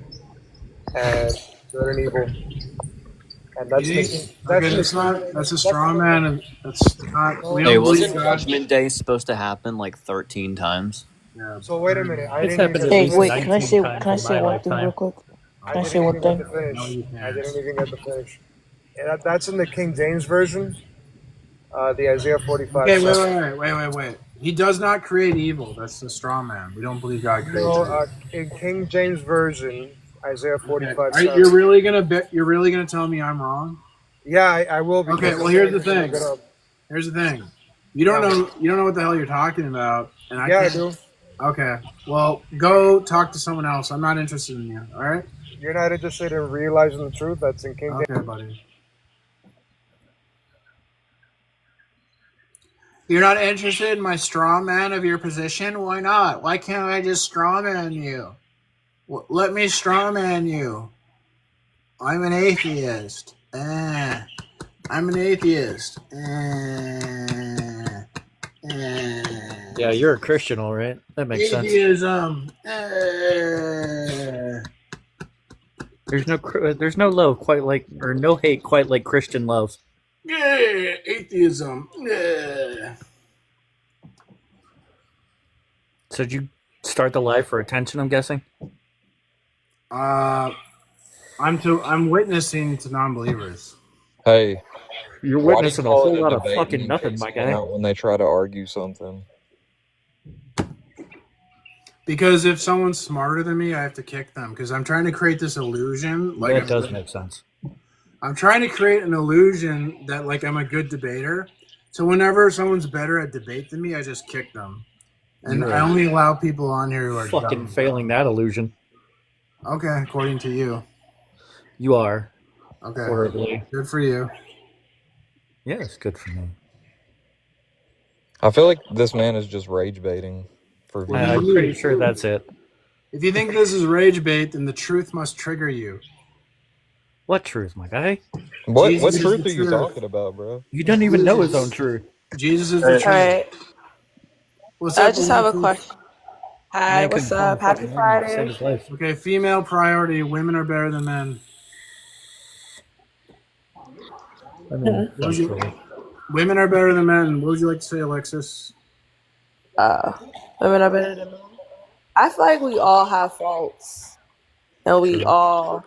and good and evil. And that's a straw man, and that's not. We Hey, don't wasn't believe God. Judgment Day supposed to happen like 13 times? Yeah. So wait a minute. It's happened at Hey, least wait, 19 can I say times in my one thing lifetime. real quick? I Can I say didn't one even thing? get to finish. No, you can't. I didn't even get to finish. And that's in the King James Version, the Isaiah 45. Okay, wait. He does not create evil. That's the straw man. We don't believe God creates No, evil. in King James Version, Isaiah 45. Okay. You're really gonna tell me I'm wrong? Yeah, I will be. Okay, well here's the thing. You don't know what the hell you're talking about, and I Yeah, can't. I do. Okay. Well, go talk to someone else. I'm not interested in you. All right. You're not interested in realizing the truth that's in King James. Okay, buddy. You're not interested in my straw man of your position? Why not? Why can't I just straw man you? Let me straw man you. I'm an atheist. I'm an atheist. Yeah, you're a Christian, all right. That makes sense. Atheism. There's no love quite like, or no hate quite like Christian love. Yeah, atheism. Yeah. So did you start the live for attention, I'm guessing? I'm witnessing to non-believers. Hey, You're why do you witnessing a call whole it a lot of debate and fucking then nothing, kick my someone guy. out when they try to argue something? Because if someone's smarter than me, I have to kick them because I'm trying to create this illusion. Like That does make sense. I'm trying to create an illusion that like I'm a good debater. So whenever someone's better at debate than me, I just kick them. And You're I only allow people on here who are fucking dumb. failing that illusion. Okay, according to you. You are. Okay. Horribly. Good for you. Yeah, it's good for me. I feel like this man is just rage baiting for views. I'm pretty sure that's it. If you think this is rage bait, then the truth must trigger you. What truth, my guy? What Jesus is truth the are you truth. talking about, bro? You don't even know his own truth. Jesus is the truth. All right. What's I up, just have a Alexis? question. Hi, Man what's couldn't call up? him Happy fucking man to save Friday. his life. Okay, female priority. Women are better than men. I mean, What would you- women are better than men. What would you like to say, Alexis? Women are better than men. I feel like we all have faults, and we all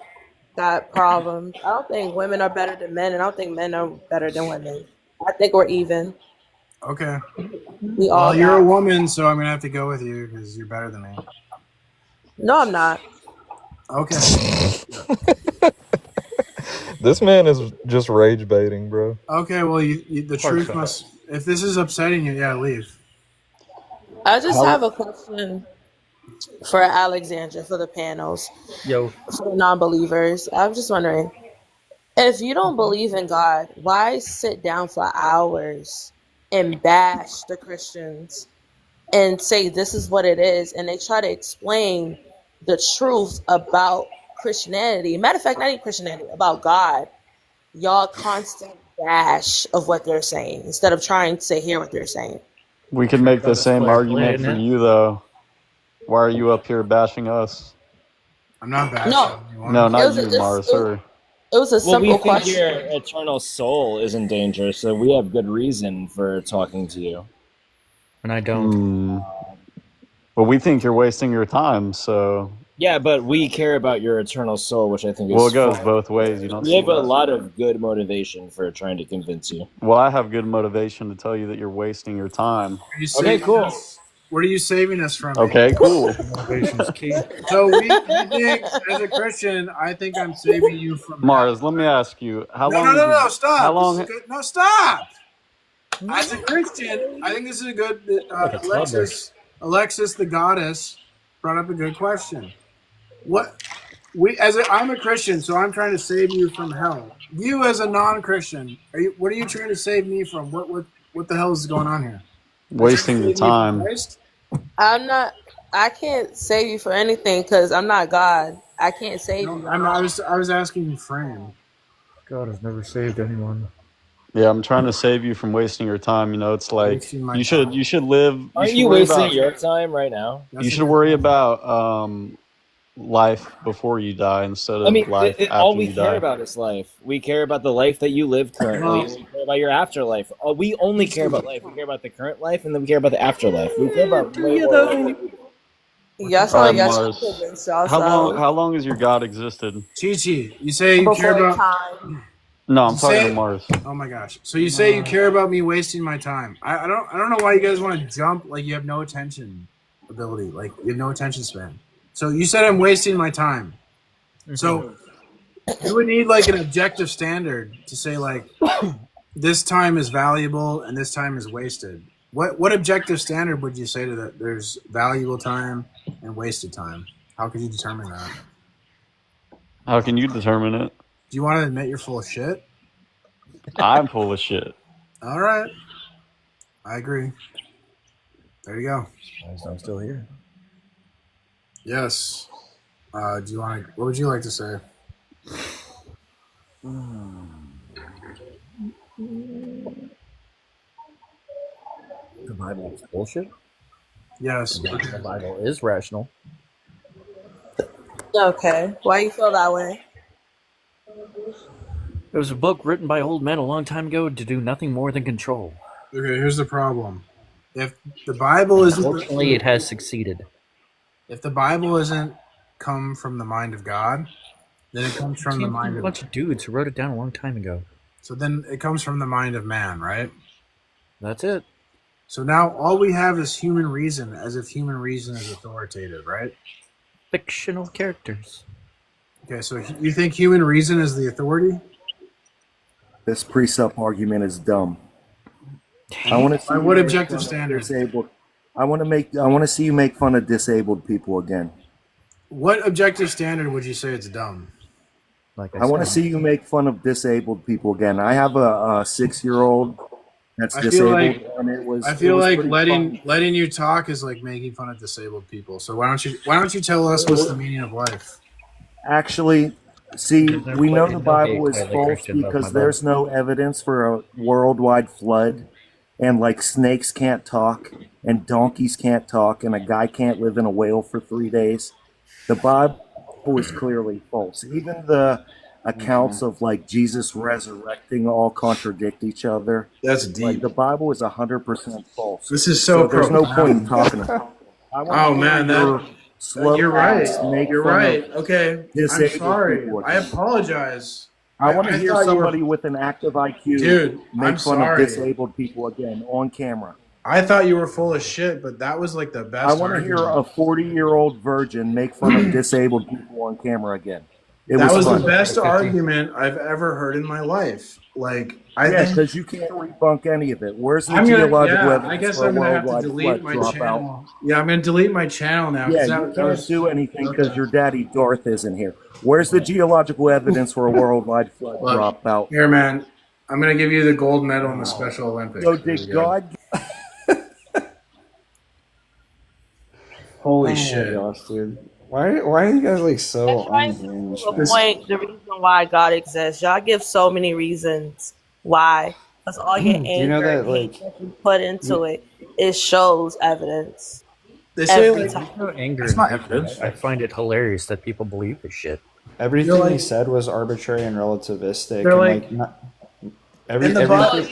got problems. I don't think women are better than men, and I don't think men are better than women. I think we're even. Okay. We all Well, you're a got. woman, so I'm gonna have to go with you because you're better than me. No, I'm not. Okay. This man is just rage baiting, bro. Okay. Well, the truth so. must. If this is upsetting you, yeah, leave. I just have a question for Alexandra for the panels, Yo. for the non-believers. I'm just wondering, if you don't believe in God, why sit down for hours and bash the Christians and say this is what it is, and they try to explain the truth about Christianity? Matter of fact, not even Christianity, about God. Y'all constant bash of what they're saying instead of trying to hear what they're saying. We could make the That's same why I argument play, for isn't it? you, though. Why are you up here bashing us? I'm not bashing. No, No, it not was you, Mars, sir. it was a Well, we simple think question. your eternal soul is in danger, so we have good reason for talking to you. And I don't. Well, we think you're wasting your time, so... Yeah, but we care about your eternal soul, which I think is Well, it goes fine. both ways. You don't We see have a that. lot of good motivation for trying to convince you. Well, I have good motivation to tell you that you're wasting your time. Are you Okay, saving cool. us? What are you saving us from? Okay, cool. Motivation's key. So we think, as a Christian, I think I'm saving you from Mars, let me ask you, how long is your, stop. how This long is good. No, stop. As a Christian, I think this is a good. Like a toddler. Alexis, the goddess, brought up a good question. I'm a Christian, so I'm trying to save you from hell. You, as a non-Christian, what are you trying to save me from? What the hell is going on here? wasting your time? I'm not. I can't save you for anything because I'm not God. I can't save you. I was asking Fran. God has never saved anyone. Yeah, I'm trying to save you from wasting your time. You know, it's like Wasting my you should live. Aren't should you worry wasting about, your time right now? You should worry about life before you die instead of I mean, life after all we you care die. about is life. We care about the life that you live currently. And we care about your afterlife. We only care about life. We care about the current life, and then we care about the afterlife. We care about way more. Y'all sound All like right, y'all Mars. should convince y'all How long has your God existed? Chi-Chi, you say you care before about. time. No, I'm You talking say- to Mars. Oh my gosh! So you say you care about me wasting my time? I don't know why you guys want to jump like you have no attention ability, like you have no attention span. So you said I'm wasting my time. So you would need like an objective standard to say like this time is valuable and this time is wasted. What objective standard would you say to that? There's valuable time and wasted time. How could you determine that? How can you determine it? Do you want to admit you're full of shit? I'm full of shit. All right. I agree. There you go. I'm still here. Yes. Do you want to? What would you like to say? The Bible is bullshit. Yes. The Bible is rational. Okay. Why you feel that way? It was a book written by old men a long time ago to do nothing more than control. Okay, here's the problem. If the Bible isn't, Unfortunately, it has succeeded. if the Bible isn't come from the mind of God, then it comes from the Came from mind a of. bunch of dudes who wrote it down a long time ago. So then it comes from the mind of man, right? That's it. So now all we have is human reason, as if human reason is authoritative, right? Fictional characters. Okay, so you think human reason is the authority? This precept argument is dumb. I want to see By what objective standard? disabled. I want to see you make fun of disabled people again. What objective standard would you say it's dumb? Like I want to see you make fun of disabled people again. I have a 6-year-old that's I feel disabled, like and it was. letting fun. letting you talk is like making fun of disabled people. So why don't you tell us what's the meaning of life? Actually, see, we know the Bible is false because there's no evidence for a worldwide flood, and like snakes can't talk, and donkeys can't talk, and a guy can't live in a whale for 3 days. The Bible is clearly false. Even the accounts of like Jesus resurrecting all contradict each other. That's deep. Like, the Bible is 100% false. This is so there's no profound. point in talking about it. Oh man, you're right. You're right. Okay, I'm sorry. I apologize. I want to hear thought you were- somebody with an active IQ Dude, make I'm fun sorry. of disabled people again on camera. I thought you were full of shit, but that was like the best. I want to hear a 40-year-old virgin make fun of disabled people on camera again. That was fun. the best argument I've ever heard in my life. Like, I Yes, think because you can't debunk any of it. Where's the I'm gonna, geological yeah, evidence I guess for a I'm gonna have to worldwide delete flood my dropout? channel. Yeah, I'm gonna delete my channel now. 'cause Yeah, that- you that can't was- do anything because your daddy Darth isn't here. Where's the geological evidence for a worldwide flood Look, dropout? Here, man, I'm gonna give you the gold medal in the Special Olympics. So There did you go. God? Holy Oh shit! my gosh, dude. Why are you guys like so unhinged? The point, the reason why God exists. Y'all give so many reasons why. That's all your Do anger you know that, and hate like, that you put into it. It shows evidence. They say Every like time. No anger. That's not and evidence. I find it hilarious that people believe this shit. Everything like- he said was arbitrary and relativistic. They're And like- not, in every the every, Bible-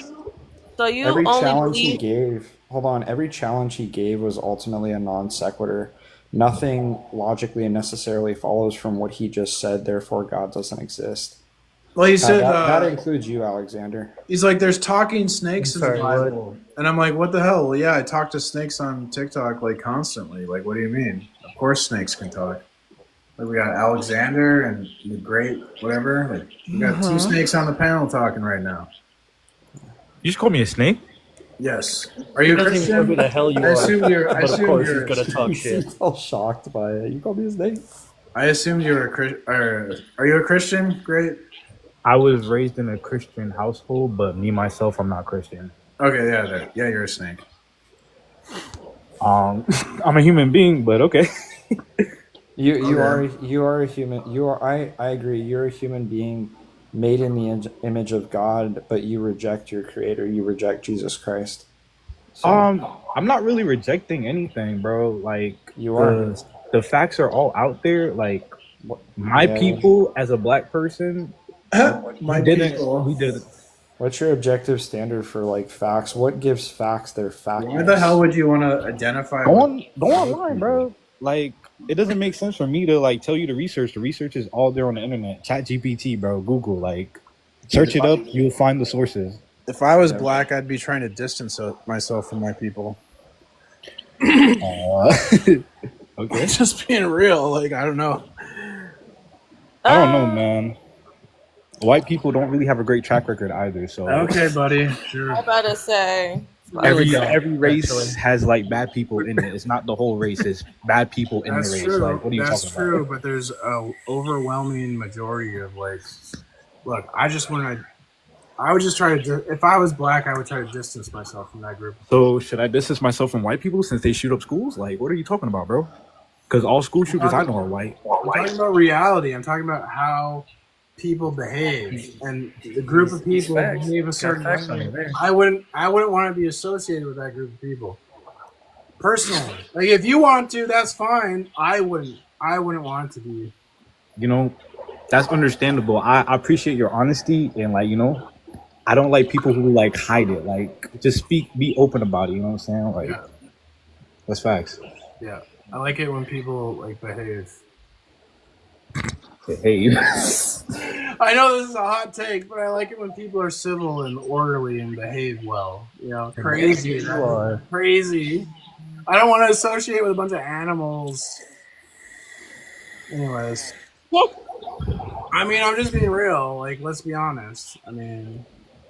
So you every only challenge he believe gave. Hold on. Every challenge he gave was ultimately a non sequitur. Nothing logically and necessarily follows from what he just said. Therefore, God doesn't exist. Well, he Now, said that includes you, Alexander. he's like, "There's talking snakes I'm in sorry, the Bible," and I'm like, "What the hell?" Well, yeah, I talk to snakes on TikTok like constantly. Like, what do you mean? Of course, snakes can talk. Like, we got Alexander and the Great, whatever. Like, we got two snakes on the panel talking right now. You just called me a snake? Yes. Are you a Doesn't even know Christian? who the hell you I are. assume you're. I But of assume course you're. he's gonna talk shit. He's all shocked by it. You called me his name. I assumed you were a Christian. Are you a Christian? Great. I was raised in a Christian household, but me myself, I'm not Christian. Okay, yeah, you're a snake. I'm a human being, but okay. You are a human. I agree. You're a human being made in the image of God, but you reject your Creator. You reject Jesus Christ. So, I'm not really rejecting anything, bro. Like You are. the facts are all out there. Like my Yeah. people, as a black person, My we didn't. people. We didn't. What's your objective standard for like facts? What gives facts their fact? Why the hell would you want to identify? Go online, bro. Like it doesn't make sense for me to like tell you the research. The research is all there on the internet. Chat GPT, bro. Google, like search it up. You'll find the sources. If I was black, I'd be trying to distance myself from my people. Okay. Just being real, like I don't know. I don't know, man. White people don't really have a great track record either. So Okay, buddy. Sure. I better say. every race has like bad people in it. It's not the whole race. It's bad people in That's the race. true. Like, what are you That's talking true. about? But there's a overwhelming majority of like. Look, I just want to. I would just try to. If I was black, I would try to distance myself from that group. So should I distance myself from white people since they shoot up schools? Like, what are you talking about, bro? Because all school shooters I know are white. I'm talking about reality. I'm talking about how people behave, and the group of people behave a certain way. I wouldn't want to be associated with that group of people. Personally, like if you want to, that's fine. I wouldn't want it to be. You know, that's understandable. I appreciate your honesty and like, you know, I don't like people who like hide it. Like, just be open about it. You know what I'm saying? Like, that's facts. Yeah, I like it when people like behave. Behave. I know this is a hot take, but I like it when people are civil and orderly and behave well. You know, crazy. Yes, you are. Crazy. I don't want to associate with a bunch of animals. Anyways. I mean, I'm just being real. Like, let's be honest. I mean,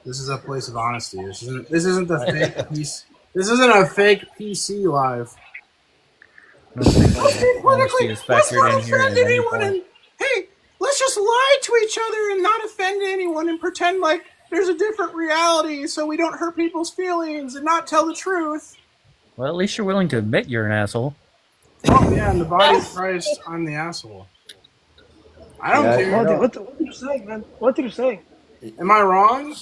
this is a place of honesty. This isn't the fake piece. This isn't a fake PC live. Honesty is factored in here at any point. And hey, let's just lie to each other and not offend anyone and pretend like there's a different reality so we don't hurt people's feelings and not tell the truth. Well, at least you're willing to admit you're an asshole. Oh yeah, in the body of Christ, I'm the asshole. I don't care. What are you saying, man? What are you saying? Am I wrong?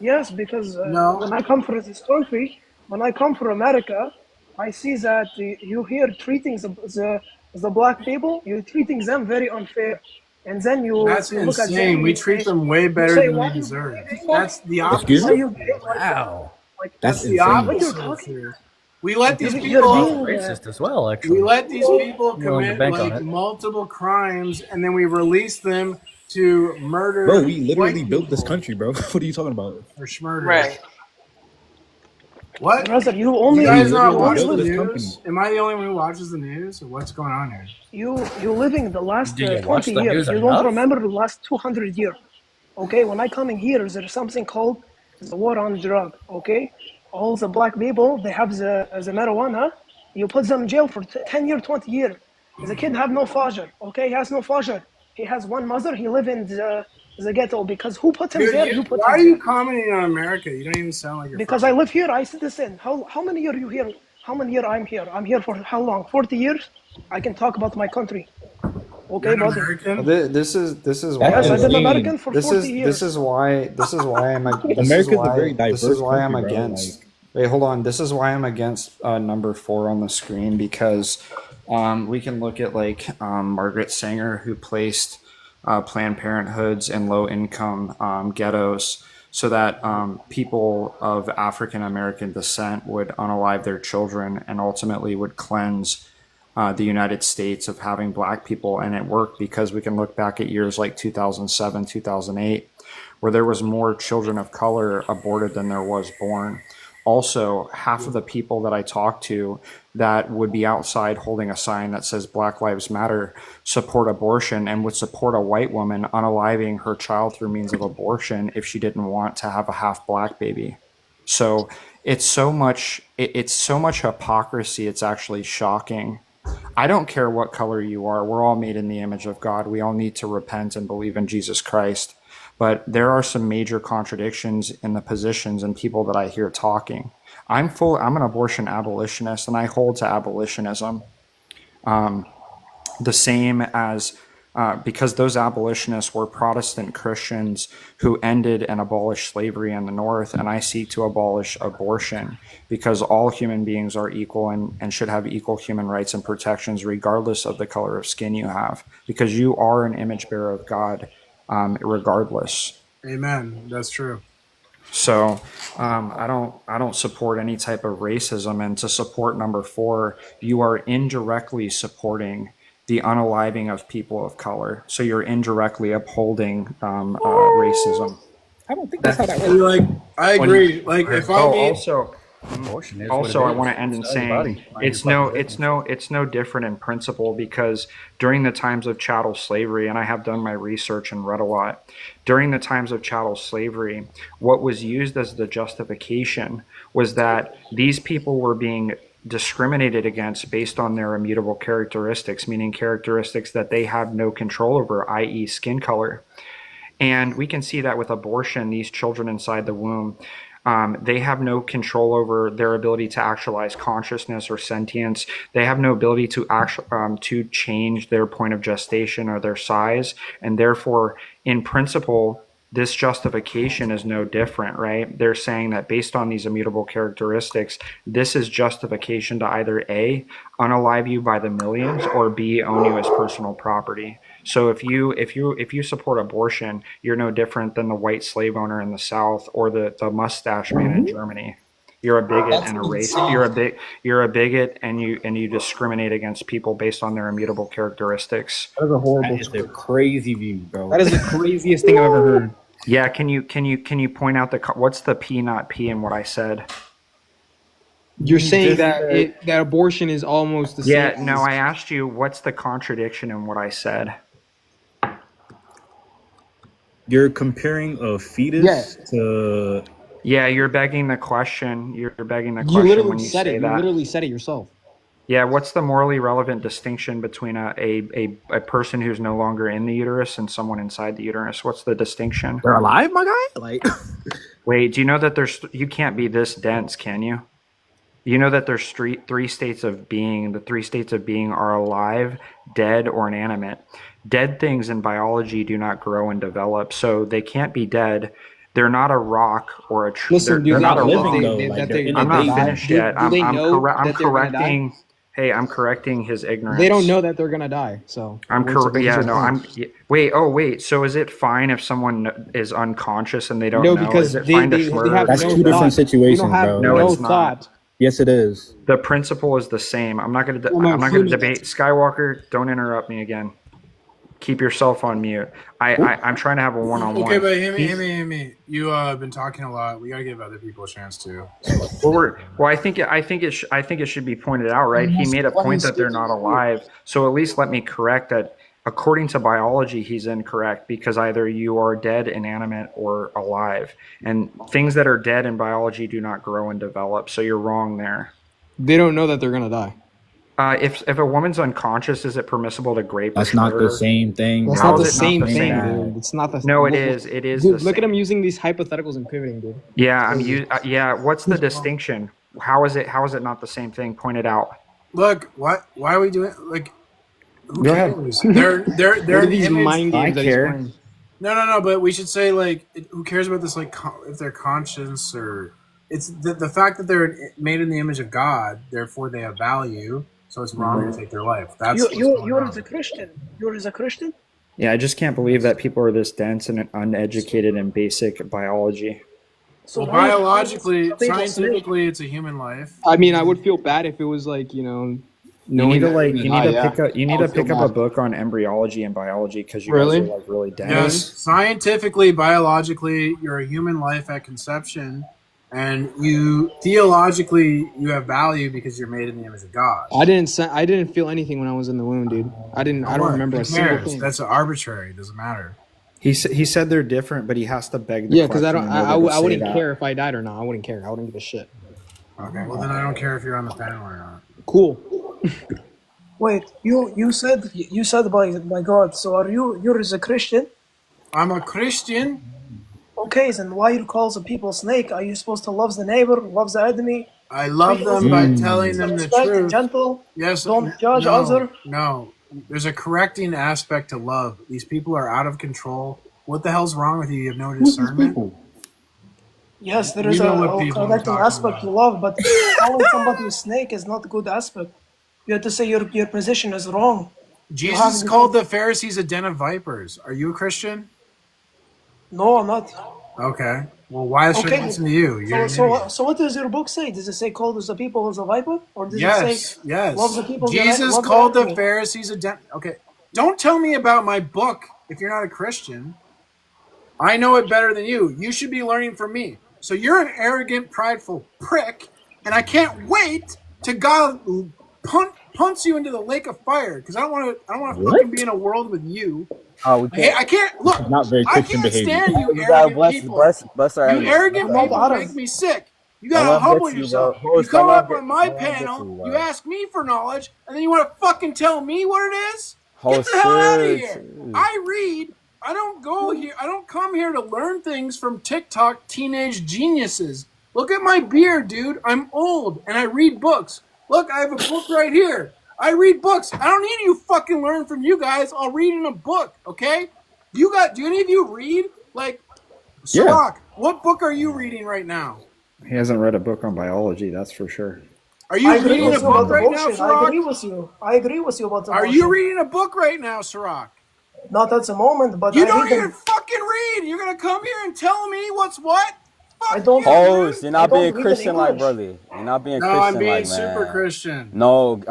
Yes, because No. when I come from this country, when I come from America, I see that you here treating the black people, you're treating them very unfair. And then That's you look at insane. them, We treat them way better than they deserve. That's the Excuse opposite. me? Wow. That's the insane. opposite of here. We let these You're people racist as well, actually. we let these people I'm willing to commit bank on like it. multiple crimes and then we release them to murder. Bro, we literally white built this people country, bro. What are you talking about? or schmurder. Right. What? Brother, you You guys We not literally watch built the this news? company. Am I the only one who watches the news? Or what's going on here? you living the last Do you watch 20 the years. news You enough? don't remember the last 200 years. Okay, when I come in here, there's something called the war on drug. Okay, all the black people, they have the marijuana. You put them in jail for 10 years, 20 years. The kid have no father. Okay, he has no father. He has one mother. He live in the ghetto because who put him Dude, there? You put why him are there. you commenting on America? You don't even sound like you're Because from I live here, I citizen. How many years you here? How many years I'm here? I'm here for how long? 40 years? I can talk about my country. Okay, brother. This is why Yes, I've been American for this 40 is years. this is why I'm America's a very diverse this is why I'm country, bro. against. Wait, hold on. This is why I'm against number 4 on the screen because we can look at like Margaret Sanger who placed Planned Parenthoods in low income ghettos so that people of African American descent would unalive their children and ultimately would cleanse the United States of having black people. And it worked because we can look back at years like 2007, 2008, where there was more children of color aborted than there was born. Also, half of the people that I talk to that would be outside holding a sign that says Black Lives Matter support abortion and would support a white woman unaliving her child through means of abortion if she didn't want to have a half black baby. So it's so much hypocrisy. It's actually shocking. I don't care what color you are. We're all made in the image of God. We all need to repent and believe in Jesus Christ. But there are some major contradictions in the positions and people that I hear talking. I'm an abortion abolitionist and I hold to abolitionism. The same as because those abolitionists were Protestant Christians who ended and abolished slavery in the North, and I seek to abolish abortion because all human beings are equal and should have equal human rights and protections regardless of the color of skin you have, because you are an image bearer of God regardless. Amen. That's true. So I don't support any type of racism, and to support number 4, you are indirectly supporting the unaliving of people of color. So you're indirectly upholding racism. I don't think that's how that works. I agree. Like if I Also, I want to end in saying it's no different in principle, because during the times of chattel slavery, and I have done my research and read a lot, during the times of chattel slavery, what was used as the justification was that these people were being discriminated against based on their immutable characteristics, meaning characteristics that they have no control over, i.e. skin color. And we can see that with abortion, these children inside the womb, they have no control over their ability to actualize consciousness or sentience. They have no ability to change their point of gestation or their size. And therefore, in principle, this justification is no different, right? They're saying that based on these immutable characteristics, this is justification to either A, unalive you by the millions, or B, own you as personal property. So if you support abortion, you're no different than the white slave owner in the South or the mustache man in Germany. You're a bigot That's and a racist. insane. You're a bigot, and you discriminate against people based on their immutable characteristics. That is a horrible. That is a crazy view, bro. That is the craziest thing I've ever heard. Yeah, can you point out what's the P not P in what I said? You're saying that that abortion is almost the same. Yeah, no, I asked you what's the contradiction in what I said. You're comparing a fetus to. Yeah, you're begging the question. You're begging the You question literally when you said say it. that. You literally said it yourself. Yeah, what's the morally relevant distinction between a person who's no longer in the uterus and someone inside the uterus? What's the distinction? They're alive, my guy? Like, wait, do you know that you can't be this dense, can you? You know that there's three states of being. The three states of being are alive, dead, or inanimate. Dead things in biology do not grow and develop, so they can't be dead. They're not a rock or a tree. Listen, They're dude, not a living, rock. though. Like, I'm not finished yet. Do they know I'm that they're gonna correcting. die? Hey, I'm correcting his ignorance. They don't know that they're gonna die. So I'm correct. Yeah, no, I'm. Wait. Oh, wait. So is it fine if someone is unconscious and they don't No, know? because Is it they fine to have slur? That's no two different thought. situations, You don't have bro. No, no it's not. thought. Yes, it is. The principle is the same. I'm not going to. Well, no, I'm not going to human- debate. Skywalker, don't interrupt me again. Keep yourself on mute. I'm trying to have a one-on-one. Okay, but Himmy, you have been talking a lot. We gotta give other people a chance too. Well, I think it should be pointed out, right? He made a point that they're not alive. So at least let me correct that. According to biology, he's incorrect because either you are dead, inanimate, or alive. And things that are dead in biology do not grow and develop. So you're wrong there. They don't know that they're gonna die. If a woman's unconscious, is it permissible to grape? That's or not slur the her? same thing. That's bro. not the is it same not the thing, same? dude. It's not the. No, it is. It is. Dude, the look at same. him using these hypotheticals and pivoting, dude. Yeah, yeah. What's the distinction? How is it not the same thing? Point it out. Look, why are we doing like? Who Go ahead. cares? They're What are an these image. mind games that he's care. playing? No. But we should say like, who cares about this? Like, if they're conscious or it's the fact that they're made in the image of God, therefore they have value. So it's wrong to take their life. That's You're as a Christian. You're as a Christian. Yeah, I just can't believe that people are this dense and uneducated in basic biology. So well, why- biologically, people say- scientifically, it's a human life. I mean, I would feel bad if it was like You need to pick up a book on embryology and biology because you Really? guys are like really dense. Yes, scientifically, biologically, you're a human life at conception, and you theologically you have value because you're made in the image of God. I didn't feel anything when I was in the womb, dude. I don't remember Who a single cares? thing. That's arbitrary. It doesn't matter. He said they're different, but he has to beg the Yeah, because I question don't. in order to I say wouldn't that. care if I died or not. I wouldn't care. I wouldn't give a shit. Okay, well then I don't care if you're on the panel or not. Cool. Wait, you said by God. So you're as a Christian? I'm a Christian. Okay, then why you call the people snake? Are you supposed to love the neighbor, love the enemy? I love treat them others by telling them the respect and truth. gentle. Yes. Don't judge no, other. No, there's a correcting aspect to love. These people are out of control. What the hell's wrong with you? You have no discernment. Yes, there is You know a what people I'm connecting talking aspect to love, but calling somebody a snake is not a good aspect. You have to say your position is wrong. You have- Jesus called the Pharisees a den of vipers. Are you a Christian? No, I'm not. Okay. Well, why should I listen to you? You're So what does your book say? Does it say call the people as a viper, or does it yes, say yes. love the people? Jesus love called the enemy? Pharisees a den. Okay, don't tell me about my book if you're not a Christian. I know it better than you. You should be learning from me. So you're an arrogant, prideful prick, and I can't wait to God punts you into the lake of fire because I don't want to fucking be in a world with you. Oh, we can't. I can't look. Not very I Christian can't behavior. stand you You gotta arrogant bless people. our You enemies. arrogant Bless our people enemies. make me sick. You I gotta love humble Betsy, bro. yourself. Horse, You come I love up on Betsy. my I love panel, Betsy, bro. you ask me for knowledge, and then you want to fucking tell me what it is? Oh, Get the hell out of shit. here. I read. I don't go here. I don't come here to learn things from TikTok teenage geniuses. Look at my beard, dude. I'm old, and I read books. Look, I have a book right here. I read books. I don't need you fucking learn from you guys. I'll read in a book, okay? Do any of you read? Like, Sirach, what book are you reading right now? He hasn't read a book on biology, that's for sure. Are you I agree reading a with you about book the right now, motion. I Sirach? agree with you. I agree with you about the Are motion. you reading a book right now, Sirach? Not at the moment, but You I don't read even them. fucking read. You're gonna come here and tell me what's what? fuck I don't. you, Host, you're I not don't being read in Christian like, English. brother. You're not being No, I'm Christian being like, super man. Christian. No,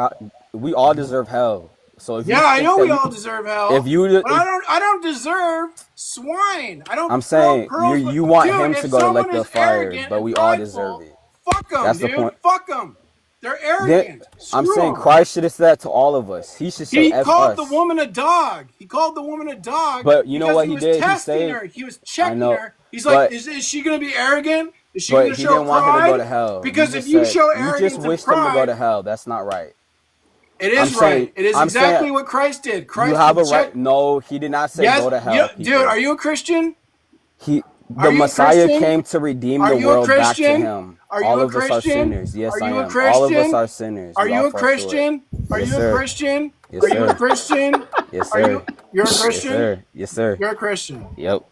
we all deserve hell. So if Yeah, you I think know that we you, all deserve hell, if you, but if I don't deserve swine. I don't I'm throw saying pearls. you want Dude, him if to go to someone like the is fire, arrogant but and we all deserve prideful, it. fuck them, That's the dude. point. Fuck them. They're Then arrogant. I'm Screw saying them. Christ should have said that to all of us. He should say He F called the us. woman a dog. He called the woman a dog But you know because what he he was did? He testing saved. her. He was I checking know, her. He's like, but is she going to be arrogant? Is she going to he show didn't want her to go to pride? hell. Because You if just you said show you just arrogance and wished him to go to pride, hell. That's not right. it I'm is saying right. It is I'm saying exactly what Christ did. you Christ have a would check. right. No, he did not say Yes, go to hell, dude. people. Are you a Christian? The Are you a Messiah Christian? came to redeem Are the you a world back to Christian? him. Are All you a of us are Christian? sinners. Yes, Are I you a am. All of us Christian? are sinners. Are We you all a fall short. Christian? Are Yes, you a sir. Christian? Yes, Are you a sir. Christian? Yes, Are you? sir. You're a Yes, Christian. sir. Yes, sir. You're a Christian. Yep.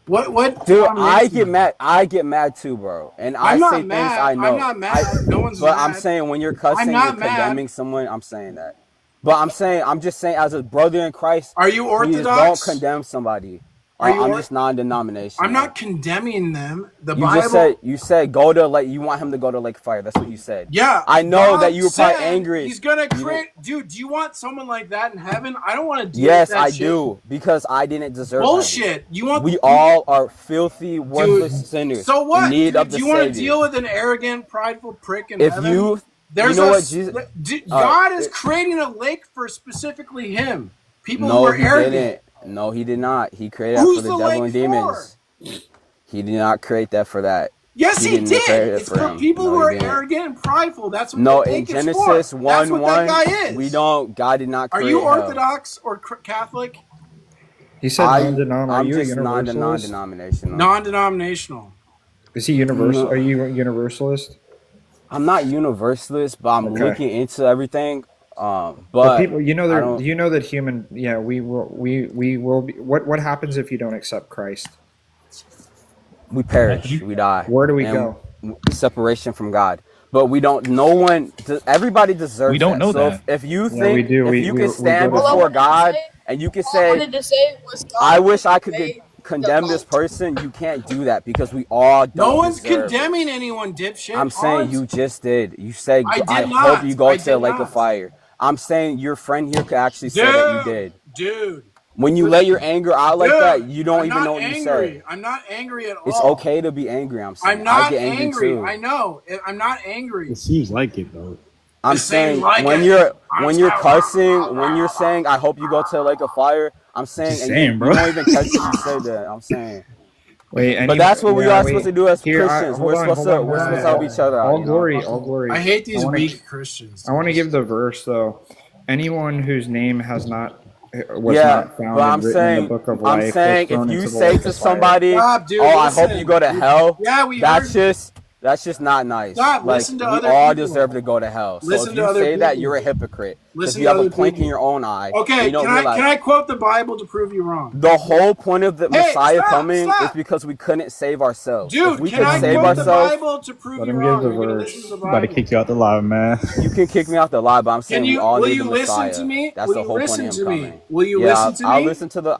What Dude, I denomination? get mad. I get mad too, bro. And I I'm say not things mad. I I'm know. not mad. No one's But mad. I'm saying when you're I'm cussing, not you're mad. condemning someone. I'm saying that. But I'm just saying, as a brother in Christ, Are you please don't Orthodox? condemn somebody. Are you? I'm just non-denominational. I'm not condemning them. The You just Bible. you said go to like you want him to go to Lake Fire. That's what you said. Yeah, I know that God you were probably said angry. He's gonna You didn't- create, dude. Do you want someone like that in heaven? I don't want to deal Yes, with that I shit. do because I didn't deserve Bullshit. You want? We all are filthy, worthless sinners So what? in need of Do the you want to Savior. deal with an arrogant, prideful prick in If heaven? you There's know a what Jesus, God is creating a lake for specifically Him. People who no, are he arrogant. didn't. No, he did not. He created that Who's for the the devil lake and demons. He did not create that for that. Yes, he didn't did. create it It's for him. people No, who he are didn't. arrogant and prideful. That's what No, the in lake is Genesis for. 1:1, That's what that guy is. we don't. God did not Are create you hell. Orthodox or Catholic? He said non-denominational. Are I'm you a just universalist? non-denominational. Non-denominational. Is he universal? No. Are you a universalist? I'm not universalist, but I'm Okay. looking into everything. But But people, I don't. you know that human, yeah, we will be. What happens if you don't accept Christ? We perish. We die. Where do we And go? Separation from God. But we don't. No one. Everybody deserves. We don't know So that. if you Yeah, think we do. if We you we can we stand go to All I before wanted to God say, and you can all I say, wanted to say was God I wish I could made condemn this person, you can't do that because we all don't No one's deserve it. condemning anyone, dipshit. I'm saying you just did. You said I did I not. hope you go I to did the lake not. of fire. I'm saying your friend here could actually say that you did. Dude. When you let your anger out like Dude, that, you don't I'm even not know what you angry. said. I'm not angry at all. It's okay to be angry. I'm saying I'm not I get angry too. I know. I'm not angry. It seems like it though. I'm It seems saying like when it. you're cussing, when you're saying I hope you go to the lake of fire, I'm saying Just and saying, you bro. don't even catch what you said that. I'm saying. Wait, But that's what we yeah, are supposed to do as Christians. hold We're on, supposed hold to on, we're hold supposed to on. help each other out. All you know? glory, all glory. I hate these wanna- weak Christians. I want to give the verse though. Anyone whose name was not found but and I'm written in saying, the book of life. I'm was saying thrown if you into the say lake to of fire. somebody, Stop, dude, "Oh, I hope listen. you go to hell," Yeah, we that's heard. just not nice. Stop, Like listen to we other all people. deserve to go to hell. So Listen if to you other say that, people. you're a hypocrite. Listen If you to have a other plank people. in your own eye, Okay, and you don't can realize I quote the Bible to prove you wrong? the whole point of the Hey, Messiah stop, coming stop. is because we couldn't save ourselves. Dude, if we can could I save quote the ourselves, Bible to prove Let you him wrong? give the You're gonna verse. listen to the About to Bible. kick you out the live, man. you can kick me out the lie, but I'm saying we all will need you the listen Messiah. to me? That's Will the you whole point listen of him to me? coming. Will you Yeah, listen to I'll me?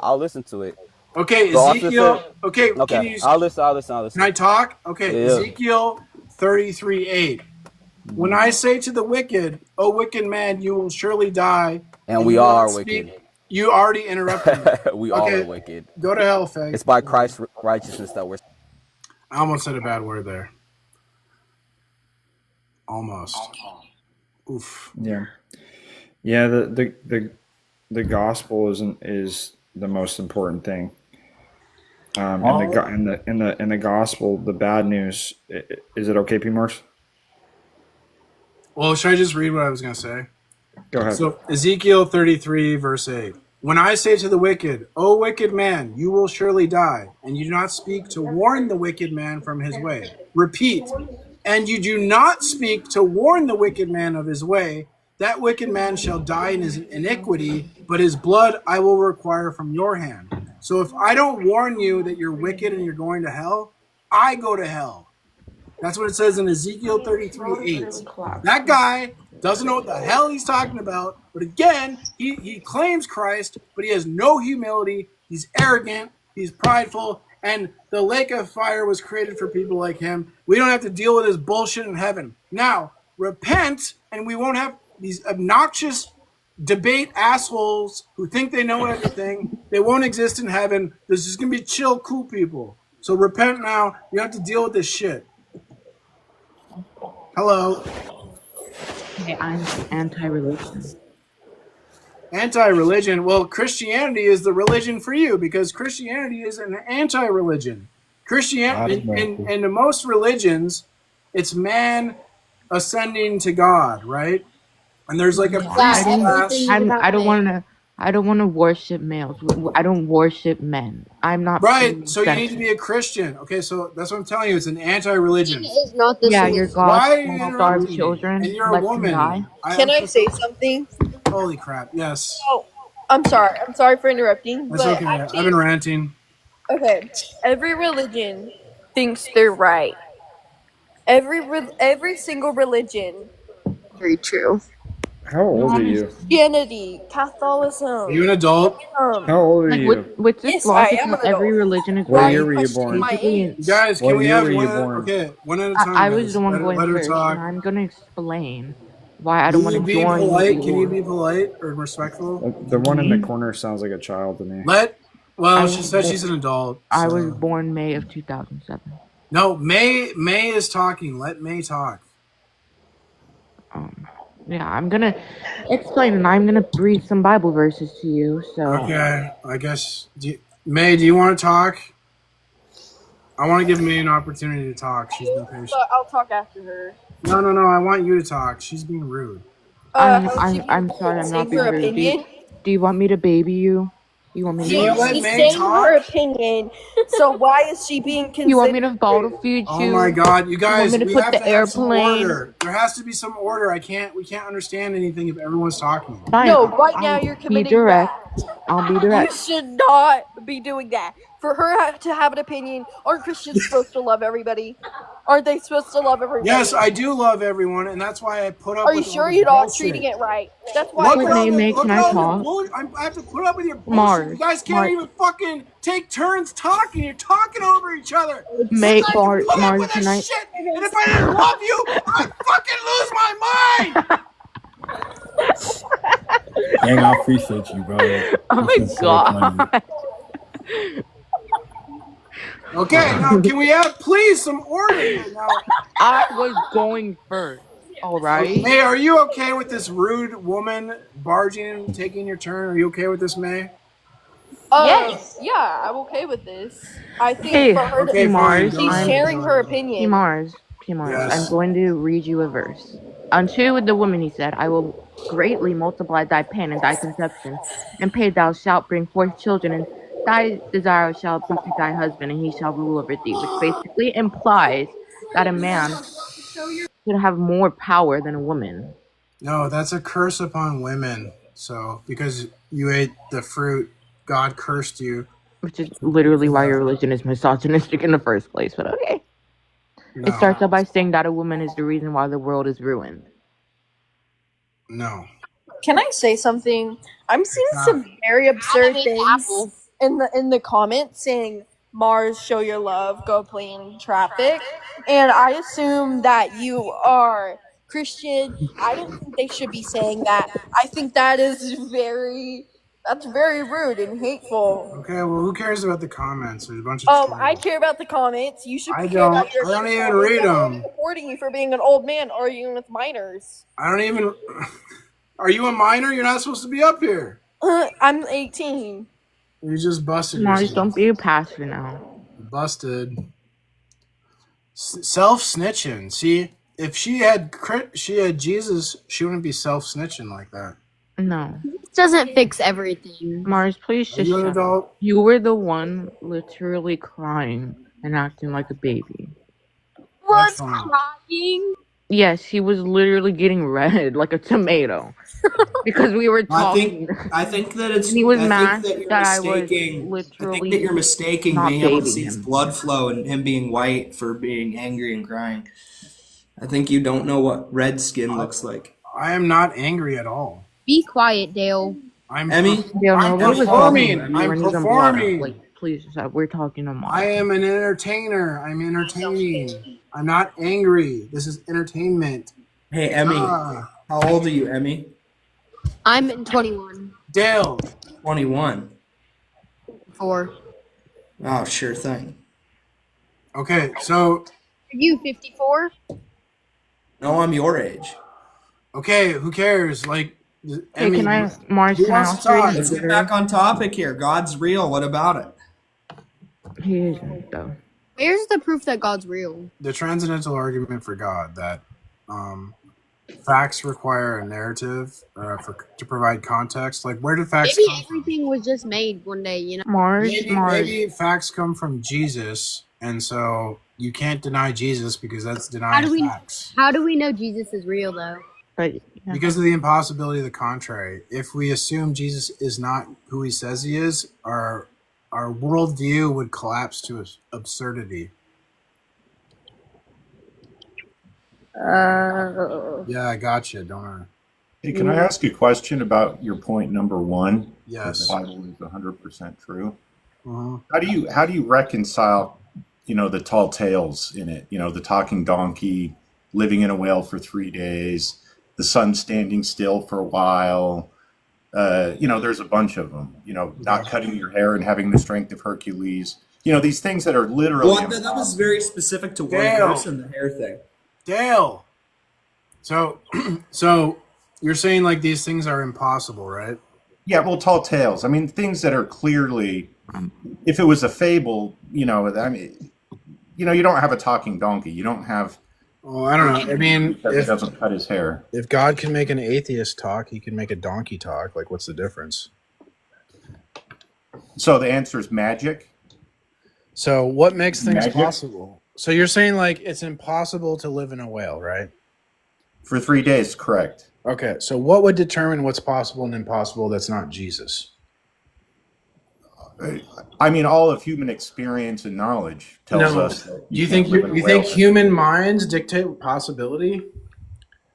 I'll listen to it. Okay, But also Ezekiel. say- Okay, can Okay, you? I'll listen. Can I talk? Okay, Yeah. Ezekiel 33:8. When I say to the wicked, "O wicked man, you will surely die," And we you all will are not speak- wicked. You already interrupted me. We all Okay, are wicked. Go to hell, fag. It's by Christ's righteousness that we're. I almost said a bad word there. Almost. Oof. Yeah, yeah. The gospel is the most important thing. And the gospel, the bad news. Is it okay, P. Morse? Well, should I just read what I was going to say? Go ahead. So Ezekiel 33, verse 8. When I say to the wicked, O wicked man, you will surely die, and you do not speak to warn the wicked man from his way. Repeat, and you do not speak to warn the wicked man of his way, that wicked man shall die in his iniquity, but his blood I will require from your hand. So if I don't warn you that you're wicked and you're going to hell, I go to hell. That's what it says in Ezekiel 33:8. That guy doesn't know what the hell he's talking about. But again, he claims Christ, but he has no humility. He's arrogant. He's prideful. and the lake of fire was created for people like him. We don't have to deal with his bullshit in heaven. Now, repent, and we won't have these obnoxious debate assholes who think they know everything. They won't exist in heaven. There's just going to be chill, cool people. So repent now. You have to deal with this shit. Hello. Hey, I'm anti-religion. Anti-religion? Well, Christianity is the religion for you because Christianity is an anti-religion. Christianity, in most religions, it's man ascending to God, right? And there's like a priest class. I don't want to worship males. I don't worship men. I'm not right. So you need to be a Christian. Okay, so that's what I'm telling you. It's an anti-religion. Is not the your God. Why are you starve interrupting me? children. And you're a let them woman. die. Can I say something? Holy crap! Yes. Oh, I'm sorry. I'm sorry for interrupting. That's but okay. actually, I've been ranting. okay, every religion thinks they're right. Every single religion. Very true. How old are you? Christianity, Catholicism. Are you an adult? How old are you? With this Yes, logic, I am an every adult. religion is What right. year were you born? Basically, Guys, can What we year have were you one? born? Okay, one at a time. I was guys. the one let going her first, talk. and I'm going to explain why I don't want to be join polite? the Can you war. be polite or respectful? The one in the corner sounds like a child to me. Well, she said she's an adult. I so- was born May of 2007. No, May is talking. Let May talk. Yeah, I'm gonna explain, and I'm gonna read some Bible verses to you. So Okay, I guess. May, do you want to talk? I want to give May an opportunity to talk. She's been patient. But I'll talk after her. No. I want you to talk. She's being rude. I'm sorry, I'm not being her rude. opinion? Do you want me to baby you? You want me to? She's saying her opinion. So why is she being considered? You want me to bottle feed you? Oh my God, you guys! want me to we put have the to have some airplane? order. There has to be some order. We can't understand anything if everyone's talking. Fine, No, right now I'll you're be committing direct. that. I'll be You direct. should not be doing that. For her to have an opinion, aren't Christians supposed to love everybody? Aren't they supposed to love everybody? Yes, I do love everyone, and that's why I put up. Are you with all sure this you're not bullshit. treating it right? That's why. Look at all May, the, look can at I all talk? your bullshit. I have to put up with your bullshit. Mars, You guys can't Mars. even fucking take turns talking. You're talking over each other. May, You guys can Mars, put up Mars, with can this I? shit, and if I didn't love you, I'd fucking lose my mind. Gang, I appreciate you, bro. Oh my God. Okay, now can we have please some order here now? I was going first. All right. May, are you okay with this rude woman barging in, taking your turn? Are you okay with this, May? Yes. Yeah, I'm okay with this. I think Hey, for her to, Okay, fine, she's go ahead. sharing her opinion. Mars, Yes. I'm going to read you a verse. Unto the woman he said, I will greatly multiply thy pain and thy conception, and pain thou shalt bring forth children, and thy desire shall be to thy husband, and he shall rule over thee, which basically implies that a man should have more power than a woman. No, that's a curse upon women. So, because you ate the fruit, God cursed you. Which is literally why your religion is misogynistic in the first place, but okay. No. It starts out by saying that a woman is the reason why the world is ruined. No. Can I say something? I'm seeing some very absurd things in the comments saying Mars, show your love, go play in traffic, and I assume that you are Christian. I don't think they should be saying that. I think that is very rude and hateful. Okay, well, who cares about the comments? There's a bunch of I care about the comments. You should I care about don't. your I don't even comments. read I'm them. supporting you for being an old man arguing with minors. I don't even. Are you a minor? You're not supposed to be up here. I'm 18. You just busted Mars, yourself. don't be a pastor now. Busted. Self-snitching. See, if she had Jesus, she wouldn't be self-snitching like that. No. Doesn't fix everything. Mars, please Are just you an shut up. adult? You were the one literally crying and acting like a baby. Was fine. crying. Yes, he was literally getting red like a tomato. Because we were talking. I think that it's. And he was I mad think that you're that I was mistaking. I literally think that you're mistaking not being able to babying see his him. blood flow and him being white for being angry and crying. I think you don't know what red skin looks like. I am not angry at all. Be quiet, Dale. I'm Emmy? Dale, I'm nobody was performing. talking. You I'm weren't even performing. blood. Like, please, we're talking to Mars. I am an entertainer. I'm entertaining. I'm not angry. This is entertainment. Hey, Emmy. Ah. How old are you, Emmy? I'm 21. Dale. 21. 4. Oh, sure thing. Okay, so. Are you 54? No, I'm your age. Okay, who cares? Like, Hey, can I, Mars, who can I wants to ask you talk? Let's get back on topic here. God's real. What about it? He isn't, though. Where's the proof that God's real? The transcendental argument for God that facts require a narrative to provide context. Like, where did facts Maybe come from? everything was just made one day, you know? Maybe facts come from Jesus, and so you can't deny Jesus because that's denying facts. How do we know Jesus is real, though? Because of the impossibility of the contrary. If we assume Jesus is not who he says he is, our worldview would collapse to absurdity. Yeah, I gotcha. Don't I? Hey, can I ask a question about your point number one? Yes. The Bible is 100% true. Uh-huh. How do you reconcile, the tall tales in it? The talking donkey, living in a whale for 3 days, the sun standing still for a while. There's a bunch of them. Not cutting your hair and having the strength of Hercules. These things that are literally. Well, that was very specific to one person, the hair thing. Dale. So you're saying like these things are impossible, right? Yeah, well, tall tales. I mean, things that are clearly, if it was a fable, you don't have a talking donkey. You don't have. Well, I don't know. I mean, if doesn't cut his hair. If God can make an atheist talk, he can make a donkey talk. Like, what's the difference? So the answer is magic. So what makes things Magic? possible? So you're saying like it's impossible to live in a whale, right? For 3 days, correct. Okay, so what would determine what's possible and impossible that's not Jesus? I mean, all of human experience and knowledge tells us. That Do you think human minds dictate possibility?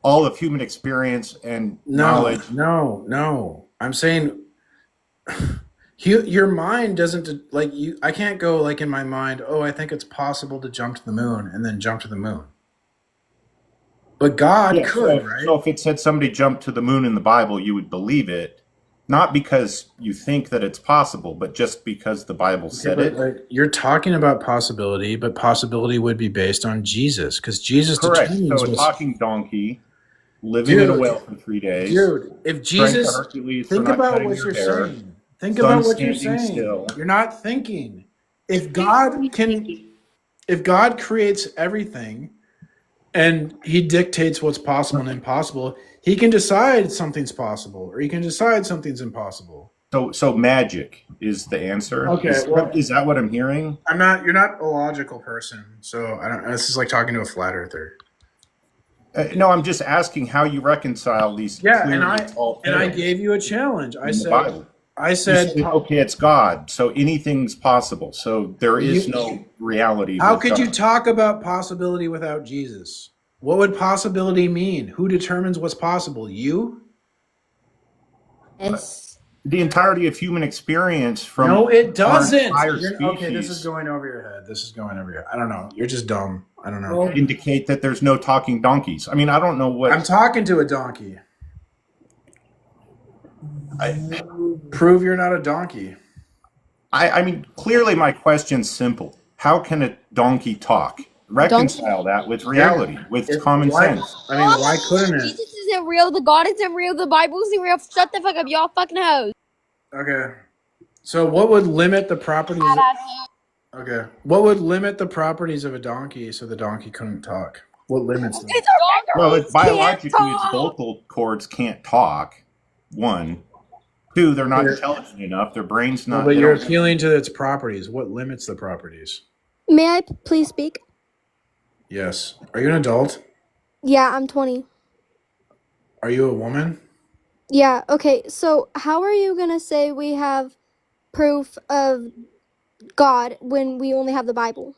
All of human experience and knowledge. No. I'm saying your mind doesn't like you. I can't go like in my mind. Oh, I think it's possible to jump to the moon and then jump to the moon. But God could, right? So if it said somebody jumped to the moon in the Bible, you would believe it, not because you think that it's possible, but just because the Bible said it. Like, you're talking about possibility, but possibility would be based on Jesus, because Jesus Correct. determines. So a talking donkey living in a whale for 3 days. Dude, if Jesus, think about what you're saying. Think about what you're saying. You're not thinking. If God creates everything and he dictates what's possible and impossible, he can decide something's possible or he can decide something's impossible. So magic is the answer. Okay, is that what I'm hearing? You're not a logical person, so I don't. This is like talking to a flat earther. No, I'm just asking how you reconcile these. Yeah, and I gave you a challenge. I said, okay, it's God, so anything's possible. So there is no reality. How could you talk about possibility without Jesus? What would possibility mean? Who determines what's possible? You? Yes. The entirety of human experience from no, it doesn't. Okay, this is going over your head. I don't know. You're just dumb. I don't know. Indicate that there's no talking donkeys. I mean, I don't know what. I'm talking to a donkey. Prove you're not a donkey. I mean, clearly my question's simple. How can a donkey talk? Reconcile that with reality, with common sense. I mean, why couldn't it? Jesus isn't real. The God isn't real. The Bible isn't real. Shut the fuck up, y'all fucking hoes. Okay. So what would limit the properties? Okay. What would limit the properties of a donkey so the donkey couldn't talk? What limits them? Well, it's biologically, its vocal cords can't talk. 1. 2, they're not intelligent enough. Their brain's not. But you're appealing to its properties. What limits the properties? May I please speak? Yes. Are you an adult? Yeah, I'm 20. Are you a woman? Yeah, okay. So how are you going to say we have proof of God when we only have the Bible?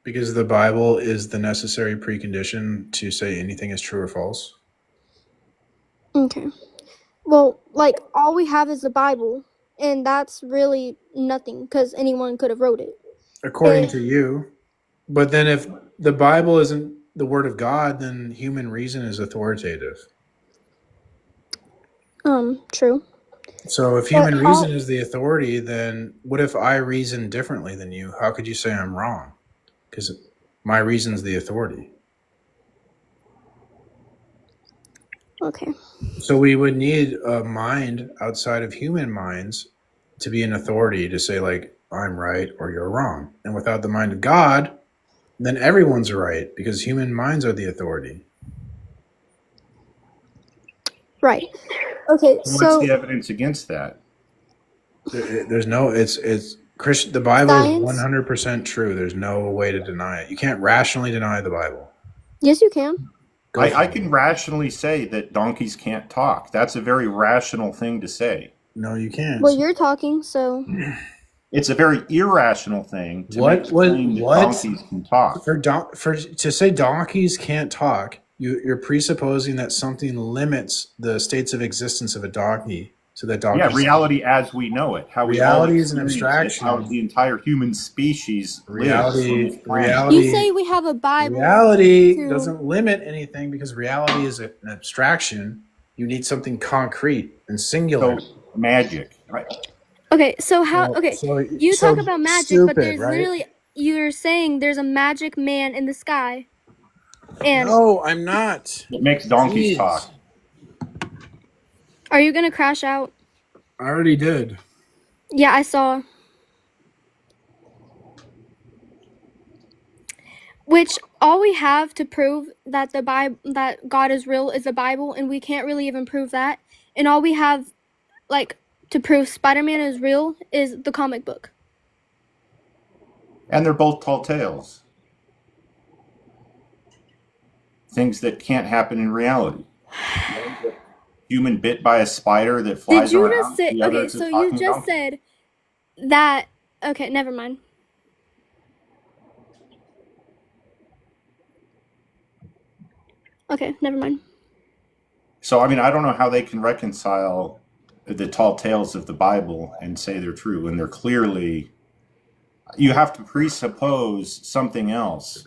Because the Bible is the necessary precondition to say anything is true or false. Okay. Well, like, all we have is the Bible. and that's really nothing because anyone could have wrote it. According to you. But then if the Bible isn't the word of God, then human reason is authoritative. True. So if human reason is the authority, then what if I reason differently than you? How could you say I'm wrong? Because my reason's the authority. Okay. So we would need a mind outside of human minds to be an authority to say, like, I'm right or you're wrong. And without the mind of God, then everyone's right because human minds are the authority. Right. Okay, What's the evidence against that? There's no, it's Christian. The Bible Science? is 100% true. There's no way to deny it. You can't rationally deny the Bible. Yes, you can. I can rationally say that donkeys can't talk. That's a very rational thing to say. No, you can't. Well, you're talking, so. It's a very irrational thing to make the claim that donkeys can talk. To say donkeys can't talk, you're presupposing that something limits the states of existence of a donkey, so that donkeys. Yeah, reality as we know it. How reality we is an abstraction. How the entire human species lives. You say we have a Bible. Reality doesn't limit anything because reality is an abstraction. You need something concrete and singular. So, magic, right? Okay, so how? Okay, you talk about magic, but there's literally you're saying there's a magic man in the sky. And no, I'm not. It makes donkeys talk. Are you gonna crash out? I already did. Yeah, I saw. Which all we have to prove that the Bible, that God is real, is the Bible, and we can't really even prove that. And all we have, like, to prove Spider-Man is real is the comic book. And they're both tall tales. Things that can't happen in reality. Human bit by a spider that flies Did you around. just say? Okay, so you just said that. Okay, never mind. Okay, never mind. So, I mean, I don't know how they can reconcile the tall tales of the Bible and say they're true, and they're clearly. You have to presuppose something else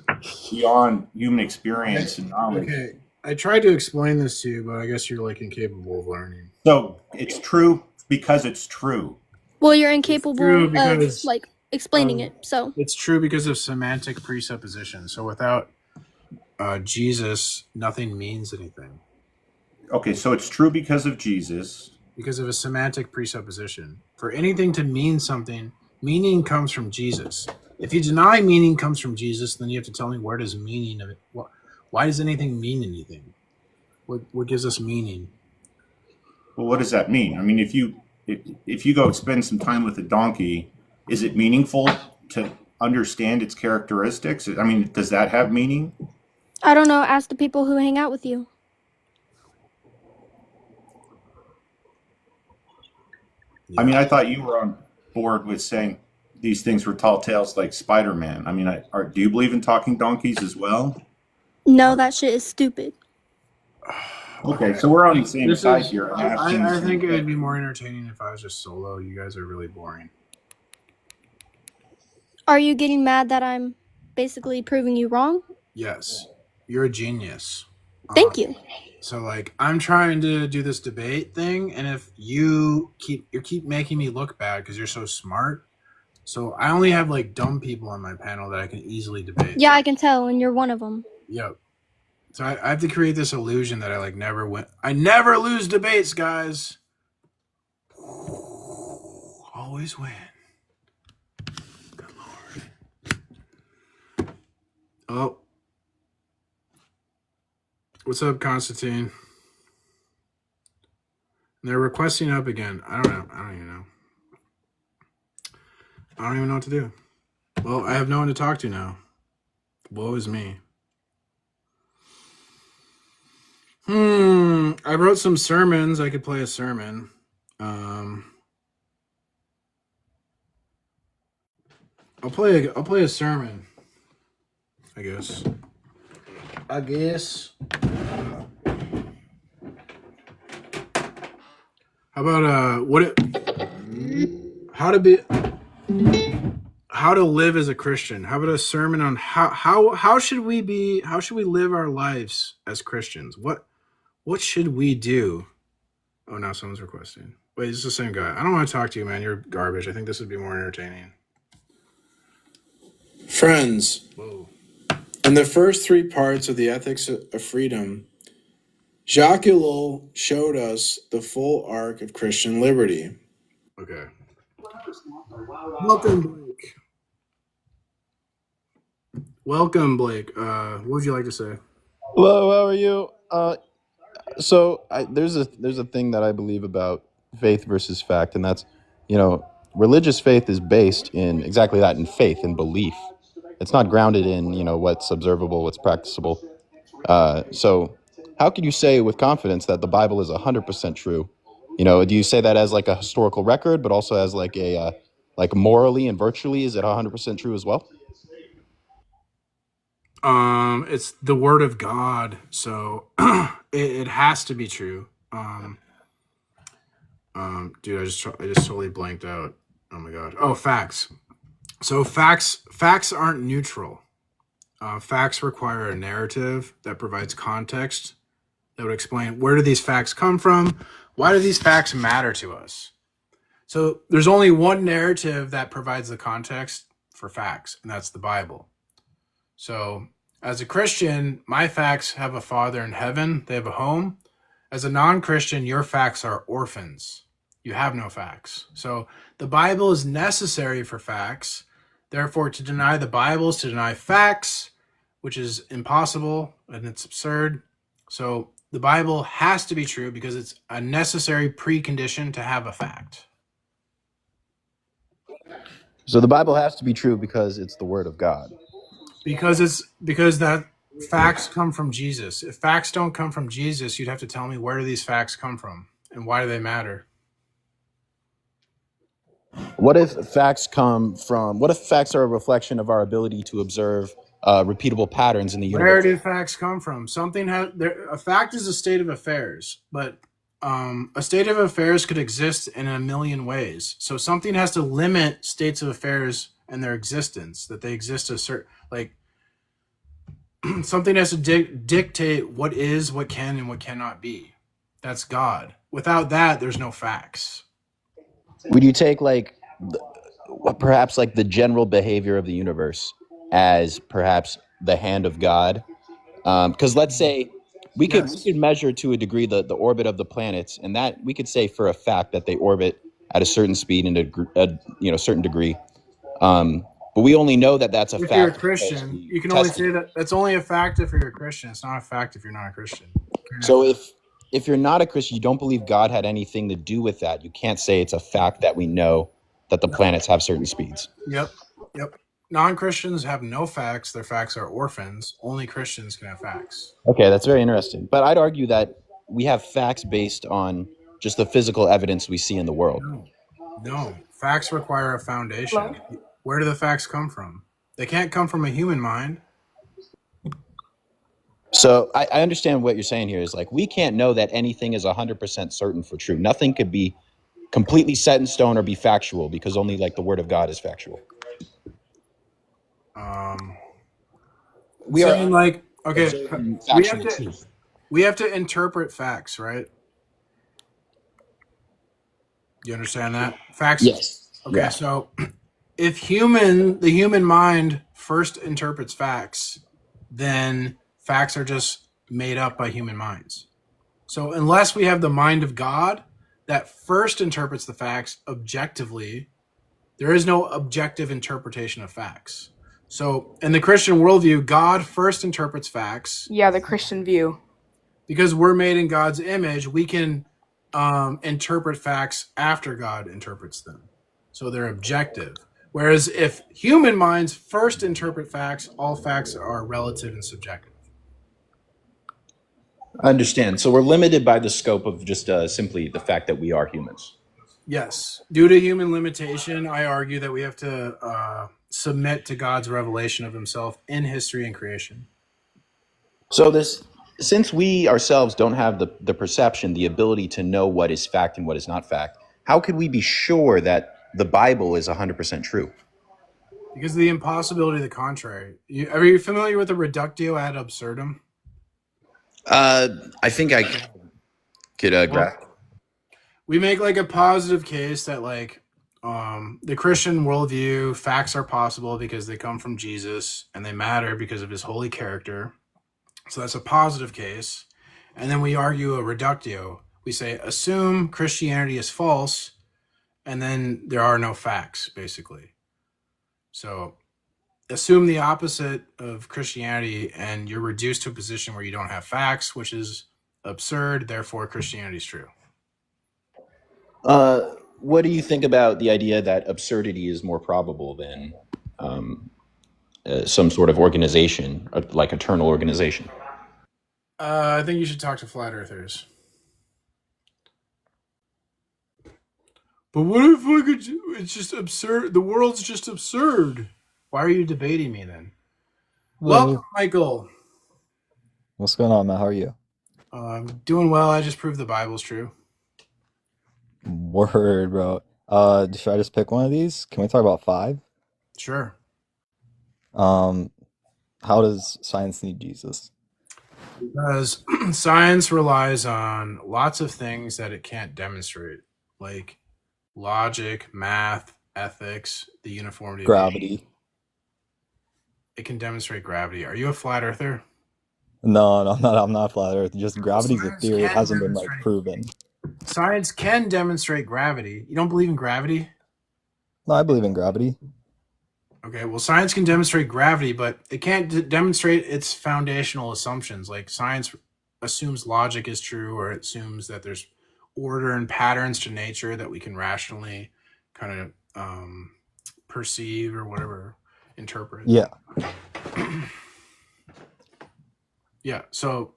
beyond human experience and knowledge. Okay, I tried to explain this to you, but I guess you're like incapable of learning. So it's true because it's true. Well, you're incapable of because, like explaining it. So it's true because of semantic presupposition. So without Jesus, nothing means anything. Okay, so it's true because of Jesus. Because of a semantic presupposition. For anything to mean something, meaning comes from Jesus. If you deny meaning comes from Jesus, then you have to tell me where does meaning of it. Why does anything mean anything? What gives us meaning? Well, what does that mean? I mean, if you go spend some time with a donkey, is it meaningful to understand its characteristics? I mean, does that have meaning? I don't know. Ask the people who hang out with you. I mean, I thought you were on board with saying these things were tall tales like Spider-Man. I mean, do you believe in talking donkeys as well? No, that shit is stupid. Okay, so we're on the same side here. I think it would be more entertaining if I was just solo. You guys are really boring. Are you getting mad that I'm basically proving you wrong? Yes. You're a genius. Thank you. So like I'm trying to do this debate thing, and if you keep making me look bad because you're so smart. So I only have like dumb people on my panel that I can easily debate. Yeah, I can tell, and you're one of them. Yep. So I have to create this illusion that I like never win. I never lose debates, guys. Always win. Good Lord. Oh. What's up, Constantine? They're requesting up again. I don't know. I don't even know. I don't even know what to do. Well, I have no one to talk to now. Woe is me. I wrote some sermons. I could play a sermon. I'll play a sermon. I guess. How about how to live as a Christian. How about a sermon on how should we live our lives as Christians? What should we do? Oh, now someone's requesting. Wait, it's the same guy. I don't want to talk to you, man. You're garbage. I think this would be more entertaining. Friends, in the first three parts of the Ethics of Freedom, Jacques Ellul showed us the full arc of Christian liberty. Okay. Welcome, Blake. Welcome, Blake. What would you like to say? Hello, how are you? There's a thing that I believe about faith versus fact, and that's, religious faith is based in exactly that, in faith and belief. It's not grounded in, what's observable, what's practicable. So how can you say with confidence that the Bible is 100% true? Do you say that as like a historical record, but also as like a like morally and virtually, is it 100% true as well? It's the word of God, so it has to be true. Dude, I just totally blanked out. Oh my god. Oh, facts. So facts aren't neutral. Facts require a narrative that provides context that would explain where do these facts come from, why do these facts matter to us. So there's only one narrative that provides the context for facts, and that's the Bible. So as a Christian, my facts have a father in heaven. They have a home. As a non-Christian, your facts are orphans. You have no facts. So the Bible is necessary for facts. Therefore, to deny the Bible is to deny facts, which is impossible and it's absurd. So the Bible has to be true because it's a necessary precondition to have a fact. So the Bible has to be true because it's the word of God. Because that facts come from Jesus. If facts don't come from Jesus, you'd have to tell me where do these facts come from and why do they matter? What if facts are a reflection of our ability to observe repeatable patterns in the universe? Where do facts come from? A fact is a state of affairs, but a state of affairs could exist in a million ways. So something has to limit states of affairs and their existence, that they exist a certain, like, something has to dictate what is, what can, and what cannot be. That's God. Without that, there's no facts. Would you take perhaps like the general behavior of the universe as perhaps the hand of God? Because let's say we could measure to a degree the orbit of the planets, and that we could say for a fact that they orbit at a certain speed and a certain degree. But we only know that that's a fact. If you're a Christian, you can only say that that's only a fact if you're a Christian. It's not a fact if you're not a Christian. So if you're not a Christian, you don't believe God had anything to do with that, you can't say it's a fact that we know that the planets have certain speeds. Yep. Non-Christians have no facts. Their facts are orphans. Only Christians can have facts. Okay, that's very interesting. But I'd argue that we have facts based on just the physical evidence we see in the world. No. Facts require a foundation. Hello? Where do the facts come from? They can't come from a human mind. So I understand what you're saying here is like we can't know that anything is 100% certain for true. Nothing could be completely set in stone or be factual because only like the word of God is factual. We have to interpret facts, right? You understand that? Facts. Yes. Okay, yeah. So if the human mind first interprets facts, then facts are just made up by human minds. So unless we have the mind of God that first interprets the facts objectively, there is no objective interpretation of facts. So in the Christian worldview, God first interprets facts. Yeah, the Christian view. Because we're made in God's image, we can interpret facts after God interprets them. So they're objective. Whereas if human minds first interpret facts, all facts are relative and subjective. I understand. So we're limited by the scope of just simply the fact that we are humans. Yes. Due to human limitation, I argue that we have to submit to God's revelation of himself in history and creation. So since we ourselves don't have the perception, the ability to know what is fact and what is not fact, How could we be sure that the Bible is 100% true? Because of the impossibility of the contrary. Are you familiar with the reductio ad absurdum? I think I could grasp. We make like a positive case that like the Christian worldview, facts are possible because they come from Jesus and they matter because of his holy character. So that's a positive case. And then we argue a reductio. We say, assume Christianity is false, and then there are no facts, basically. So assume the opposite of Christianity, and you're reduced to a position where you don't have facts, which is absurd. Therefore, Christianity is true. What do you think about the idea that absurdity is more probable than some sort of organization, like eternal organization? I think you should talk to flat earthers. But what if it's just absurd? The world's just absurd. Why are you debating me then? Welcome, Michael. What's going on, Matt? How are you? I'm doing well. I just proved the Bible's true. Word, bro. Should I just pick one of these? Can we talk about 5? Sure. How does science need Jesus? Because science relies on lots of things that it can't demonstrate, like logic, math, ethics, the uniformity of Gravity. It can demonstrate gravity. Are you a flat earther? No, I'm not flat Earth. Just gravity's a Science theory. It can hasn't been demonstrate- proven. Science can demonstrate gravity. You don't believe in gravity? No, I believe in gravity. Okay, well, science can demonstrate gravity, but it can't demonstrate its foundational assumptions. Like science assumes logic is true, or it assumes that there's order and patterns to nature that we can rationally kind of perceive or whatever, interpret. Yeah. Yeah. So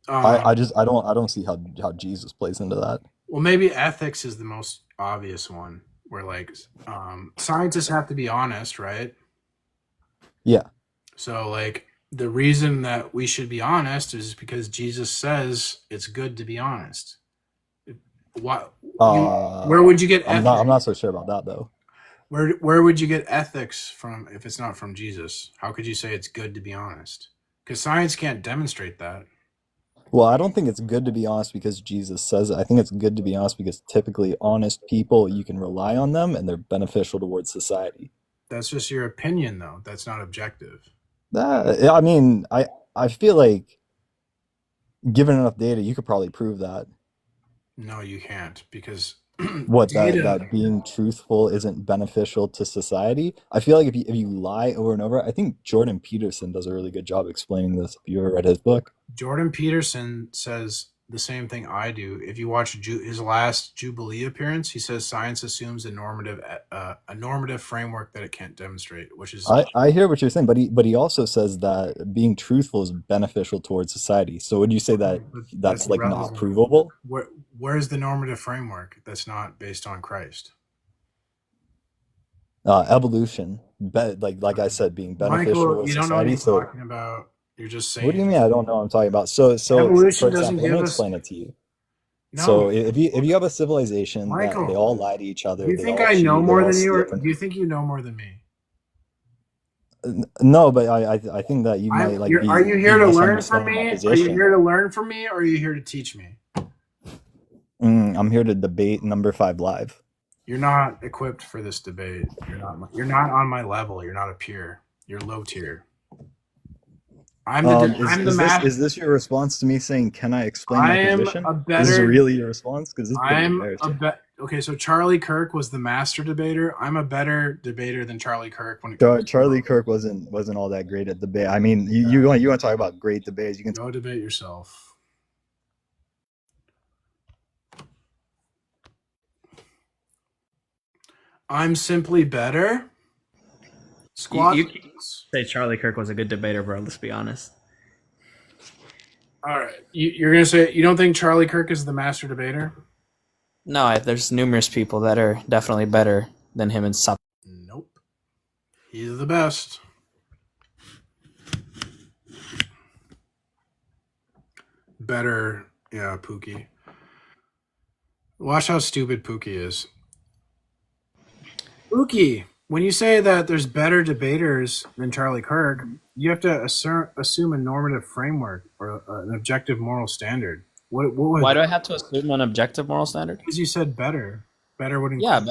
I don't see how Jesus plays into that. well, maybe ethics is the most obvious one, where like scientists have to be honest, right? Yeah. So like the reason that we should be honest is because Jesus says it's good to be honest. What? Where would you get ethics? I'm not so sure about that though. Where would you get ethics from if it's not from Jesus? How could you say it's good to be honest? Because science can't demonstrate that. Well, I don't think it's good to be honest because Jesus says it. I think it's good to be honest because typically honest people, you can rely on them and they're beneficial towards society. That's just your opinion, though. That's not objective. I mean, I feel like given enough data, you could probably prove that. No, you can't, because What, data. that being truthful isn't beneficial to society? I feel like if you lie over and over, I think Jordan Peterson does a really good job explaining this. Have you ever read his book? Jordan Peterson says the same thing I do. If you watch his last Jubilee appearance, he says science assumes a normative framework that it can't demonstrate, which is I hear what you're saying, but he also says that being truthful is beneficial towards society. So would you say that that's like not irrelevant. provable? Where's the normative framework that's not based on Christ? Evolution, like I said, being beneficial Michael, to you don't know what society. you're So talking about. You're just saying. what do you mean I don't know what I'm talking about? So Evolution for doesn't example, let give me us- explain it to you. No. So if you have a civilization Michael, that they all lie to each other, Do you they think all I cheat, know they more all than you, or steal from- do you think you know more than me? No, but I think that you might like be. Are you here be to learn from misunderstanding my me? Are you position. here to learn from me, or are you here to teach me? I'm here to debate number 5 live. You're not equipped for this debate. You're not on my level. You're not a peer. You're low tier. Is this your response to me saying, "Can I explain my position"? This is really your response because this is pretty embarrassing. Okay, so Charlie Kirk was the master debater. I'm a better debater than Charlie Kirk when it comes Charlie Kirk wasn't all that great at debate. I mean, you want to talk about great debates? You can go debate yourself. I'm simply better. Squat. You say Charlie Kirk was a good debater, bro. Let's be honest. All right, you're gonna say you don't think Charlie Kirk is the master debater? No, there's numerous people that are definitely better than him in some. Nope. He's the best. Better, yeah, Pookie. Watch how stupid Pookie is. Pookie, when you say that there's better debaters than Charlie Kirk, you have to assume a normative framework or an objective moral standard. What would, Why do I have to assume an objective moral standard? Because you said better. Better would Yeah,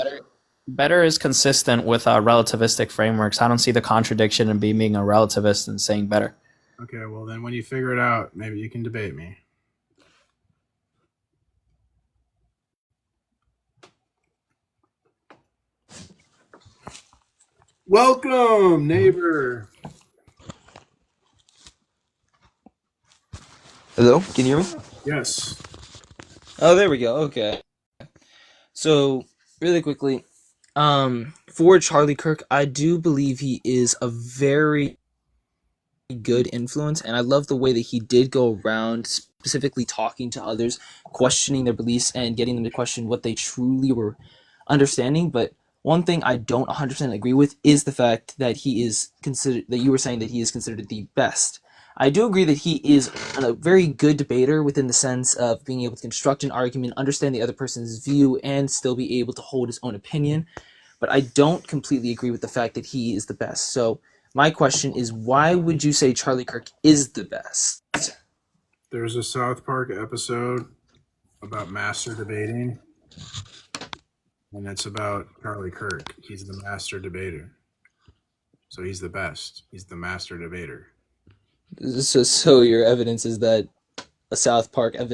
better is consistent with relativistic frameworks. I don't see the contradiction in being a relativist and saying better. Okay, well then when you figure it out, maybe you can debate me. Welcome, neighbor. Hello, can you hear me? Yes. Oh, there we go. Okay. So, really quickly, for Charlie Kirk, I do believe he is a very good influence, and I love the way that he did go around specifically talking to others, questioning their beliefs, and getting them to question what they truly were understanding. But one thing I don't 100% agree with is the fact that he is considered, that you were saying that he is considered the best. I do agree that he is a very good debater within the sense of being able to construct an argument, understand the other person's view, and still be able to hold his own opinion. But I don't completely agree with the fact that he is the best. So my question is, why would you say Charlie Kirk is the best? There's a South Park episode about master debating, and it's about Charlie Kirk. He's the master debater. So he's the best. He's the master debater. So your evidence is that a South Park show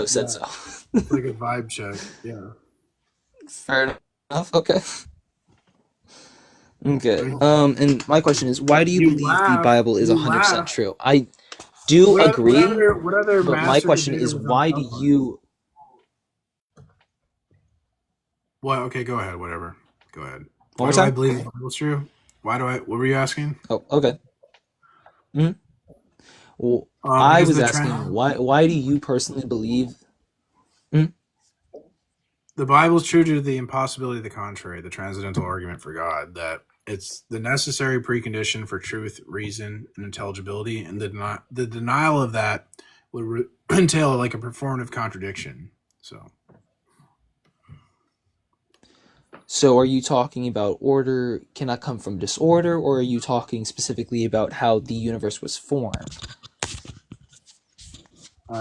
said so. It's like a vibe check. Yeah. Fair enough. Okay. Okay. And my question is, why do you believe the Bible is 100% true? I do agree. What other but my question is, why do you? Well, okay, go ahead. Whatever. Go ahead. One Why more do I time? believe the Bible's true? Why do I? What were you asking? Oh, okay. Well, I was asking, why do you personally believe? The Bible's true to the impossibility of the contrary, the transcendental argument for God, that it's the necessary precondition for truth, reason, and intelligibility, and the denial of that would entail like a performative contradiction. So are you talking about order cannot come from disorder, or are you talking specifically about how the universe was formed?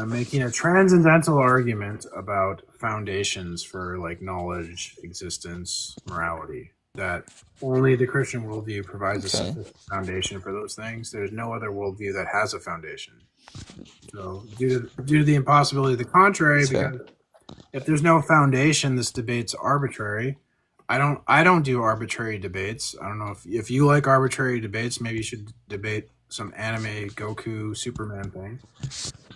Making a transcendental argument about foundations for like knowledge, existence, morality. That only the Christian worldview provides a sufficient foundation for those things. There's no other worldview that has a foundation. So due to the impossibility of the contrary, because if there's no foundation, this debate's arbitrary. I don't do arbitrary debates. I don't know if you like arbitrary debates, maybe you should debate some anime Goku Superman thing.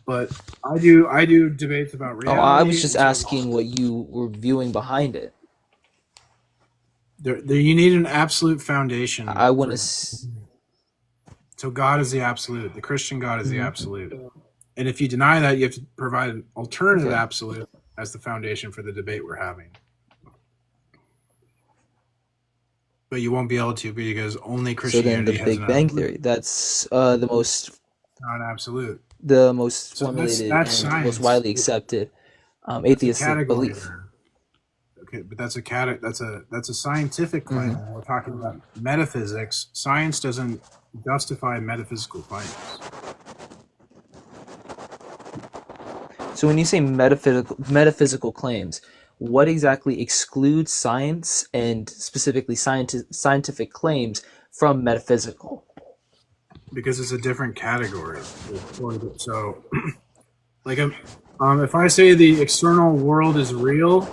But I do debates about reality. Oh, I was just asking what you were viewing behind it. There, you need an absolute foundation. I want to. So God is the absolute. The Christian God is the absolute. And if you deny that, you have to provide an alternative absolute as the foundation for the debate we're having. But you won't be able to because only Christianity so then the Big Bang Theory, that's the most not absolute. The most So formulated that's and science. most widely accepted atheistic belief. Okay, but that's a scientific claim. We're talking about metaphysics. Science doesn't justify metaphysical claims. So when you say metaphysical claims, what exactly excludes science and specifically scientific claims from metaphysical? Because it's a different category. So, like, if I say the external world is real,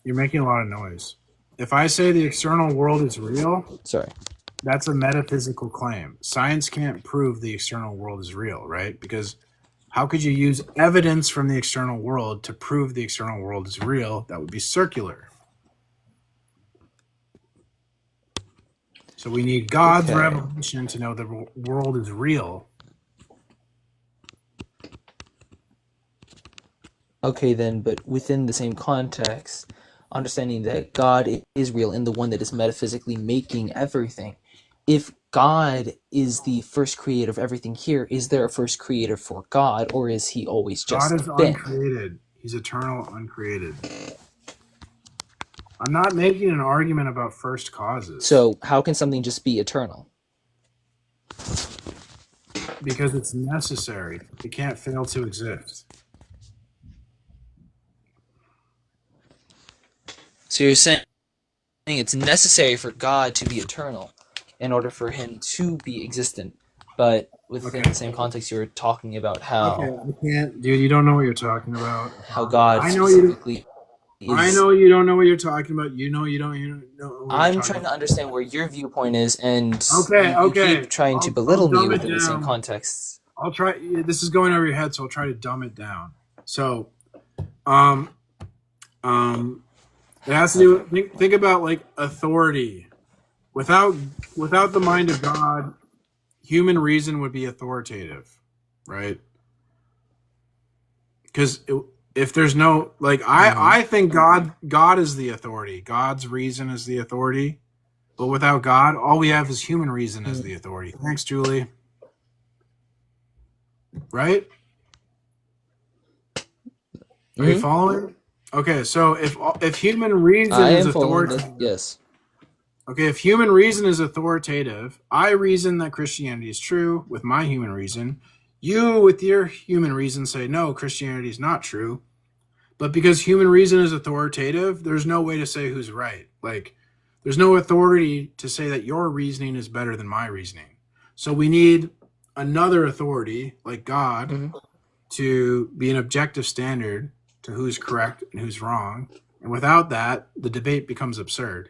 you're making a lot of noise. If I say the external world is real, that's a metaphysical claim. Science can't prove the external world is real, right? Because how could you use evidence from the external world to prove the external world is real? That would be circular. So we need God's revelation to know the world is real. Okay, then, but within the same context, understanding that God is real and the one that is metaphysically making everything, if God is the first creator of everything here, is there a first creator for God, or is he always just God is been? uncreated. He's eternal, uncreated. I'm not making an argument about first causes. So how can something just be eternal? Because it's necessary. It can't fail to exist. So you're saying it's necessary for God to be eternal in order for him to be existent. But within the same context, you were talking about how I can't, dude. You don't know what you're talking about. how God I know specifically I is. know you don't know what you're talking about. You know you don't know what I'm you're trying talking to understand where your viewpoint is, and Okay, you okay. keep trying to I'll belittle me dumb it within the same down. context. I'll try. This is going over your head, so I'll try to dumb it down. So, it has to do. Think about like authority. Without the mind of God, human reason would be authoritative, right? Because if there's no like, I think God is the authority. God's reason is the authority. But without God, all we have is human reason as the authority. Thanks, Julie. Right? Are you following? Okay, so if human reason is authoritative, yes. Okay, if human reason is authoritative, I reason that Christianity is true with my human reason. You, with your human reason, say no, Christianity is not true. But because human reason is authoritative, there's no way to say who's right. Like, there's no authority to say that your reasoning is better than my reasoning. So we need another authority, like God, to be an objective standard to who's correct and who's wrong. And without that, the debate becomes absurd.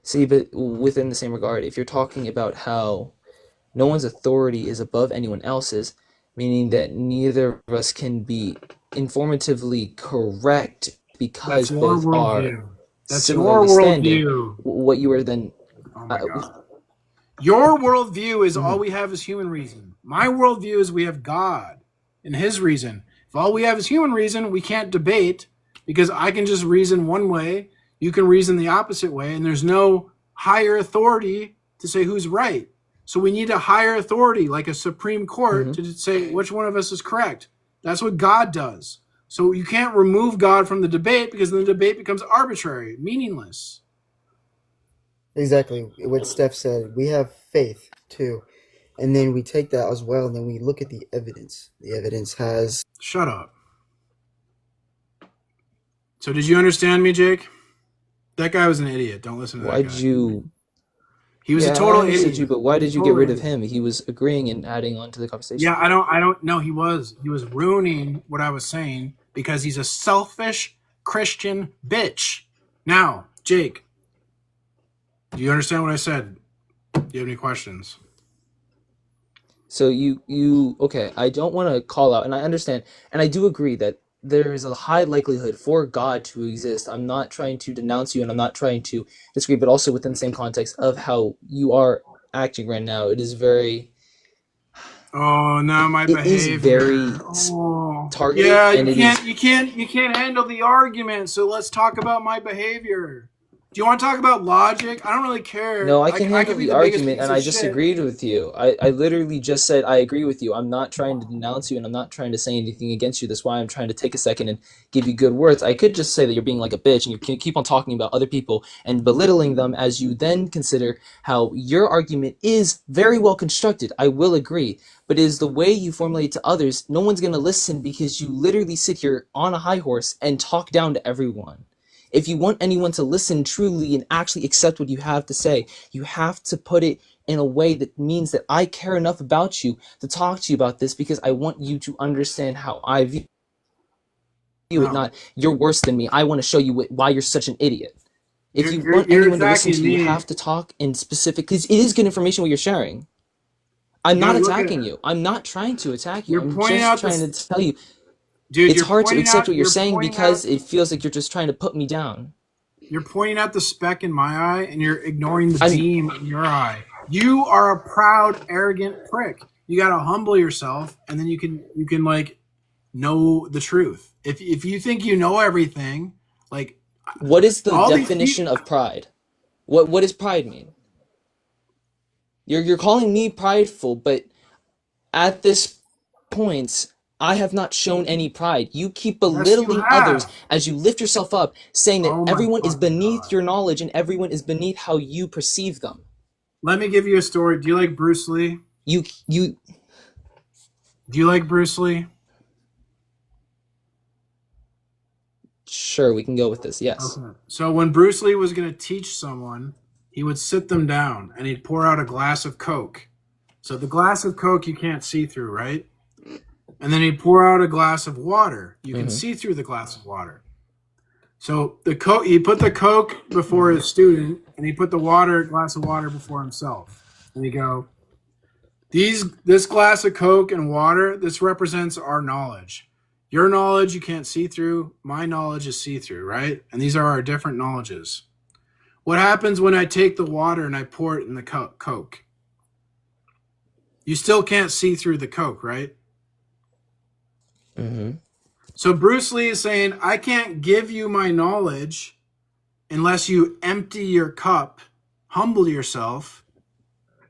See, but within the same regard, if you're talking about how no one's authority is above anyone else's, meaning that neither of us can be informatively correct because That's your both are worldview. That's similarly your standing, worldview. what you are then... Oh my God. Your worldview is all we have is human reason. My worldview is we have God and his reason. If all we have is human reason, we can't debate because I can just reason one way, you can reason the opposite way, and there's no higher authority to say who's right. So we need a higher authority, like a Supreme Court, to say which one of us is correct. That's what God does. So you can't remove God from the debate because then the debate becomes arbitrary, meaningless. Exactly what Steph said. We have faith too, and then we take that as well, and then we look at the evidence. The evidence has. Shut up. So did you understand me, Jake? That guy was an idiot. Don't listen to that guy. Why'd you... He was a total idiot. You, but why did you get rid of him? He was agreeing and adding on to the conversation. Yeah, I don't know. He was ruining what I was saying because he's a selfish Christian bitch. Now, Jake, do you understand what I said? Do you have any questions? So you okay, I don't want to call out, and I understand, and I do agree that there is a high likelihood for God to exist. I'm not trying to denounce you, and I'm not trying to disagree, but also within the same context of how you are acting right now, it is very... Oh, now my behavior. It is very targeted. Yeah, and you can't handle the argument. So let's talk about my behavior. Do you want to talk about logic? I don't really care. No, I can handle the argument, and I just shit. agreed with you. I literally just said I agree with you. I'm not trying to denounce you, and I'm not trying to say anything against you. That's why I'm trying to take a second and give you good words. I could just say that you're being like a bitch, and you keep on talking about other people and belittling them as you then consider how your argument is very well constructed. I will agree. But it is the way you formulate to others. No one's going to listen because you literally sit here on a high horse and talk down to everyone. If you want anyone to listen truly and actually accept what you have to say, you have to put it in a way that means that I care enough about you to talk to you about this because I want you to understand how I view it, not you're worse than me. I want to show you why you're such an idiot. If you want anyone to listen to you, you have to talk in specific, because it is good information what you're sharing. I'm not attacking you. I'm not trying to attack you. I'm just trying to tell you. Dude, it's hard to accept what you're saying because it feels like you're just trying to put me down. You're pointing out the speck in my eye and you're ignoring the beam in your eye. You are a proud, arrogant prick. You got to humble yourself, and then you can like know the truth. If you think you know everything, like what is the definition of pride? What does pride mean? You're calling me prideful, but at this point, I have not shown any pride. You keep Yes, you belittling others have. as you lift yourself up, saying that Oh my everyone is fucking beneath God. your knowledge and everyone is beneath how you perceive them. Let me give you a story. Do you like Bruce Lee? You Do you like Bruce Lee? Sure, we can go with this. Yes. Okay. So when Bruce Lee was going to teach someone, he would sit them down and he'd pour out a glass of Coke. So the glass of Coke you can't see through, right? And then he'd pour out a glass of water. You can see through the glass of water. So the Coke, he put the Coke before his student, and he put the glass of water before himself. And he go, this glass of Coke and water, this represents our knowledge. Your knowledge you can't see through. My knowledge is see through, right? And these are our different knowledges. What happens when I take the water and I pour it in the Coke? You still can't see through the Coke, right? So Bruce Lee is saying, I can't give you my knowledge unless you empty your cup, humble yourself,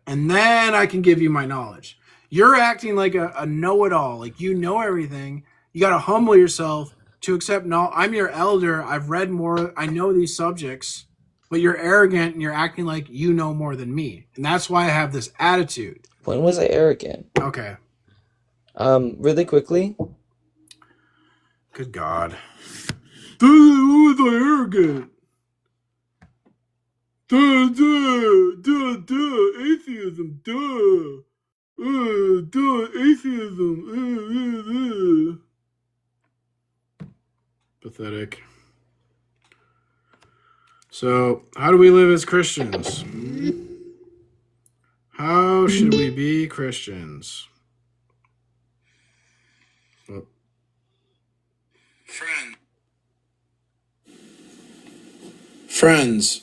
and then I can give you my knowledge. You're acting like a know-it-all, like you know everything. You got to humble yourself to accept, no, I'm your elder. I've read more. I know these subjects, but you're arrogant and you're acting like you know more than me. And that's why I have this attitude. When was I arrogant? Okay. Really quickly. Good God. Who was arrogant? Atheism, atheism. Pathetic. So, how do we live as Christians? How should we be Christians? Oh. Friends,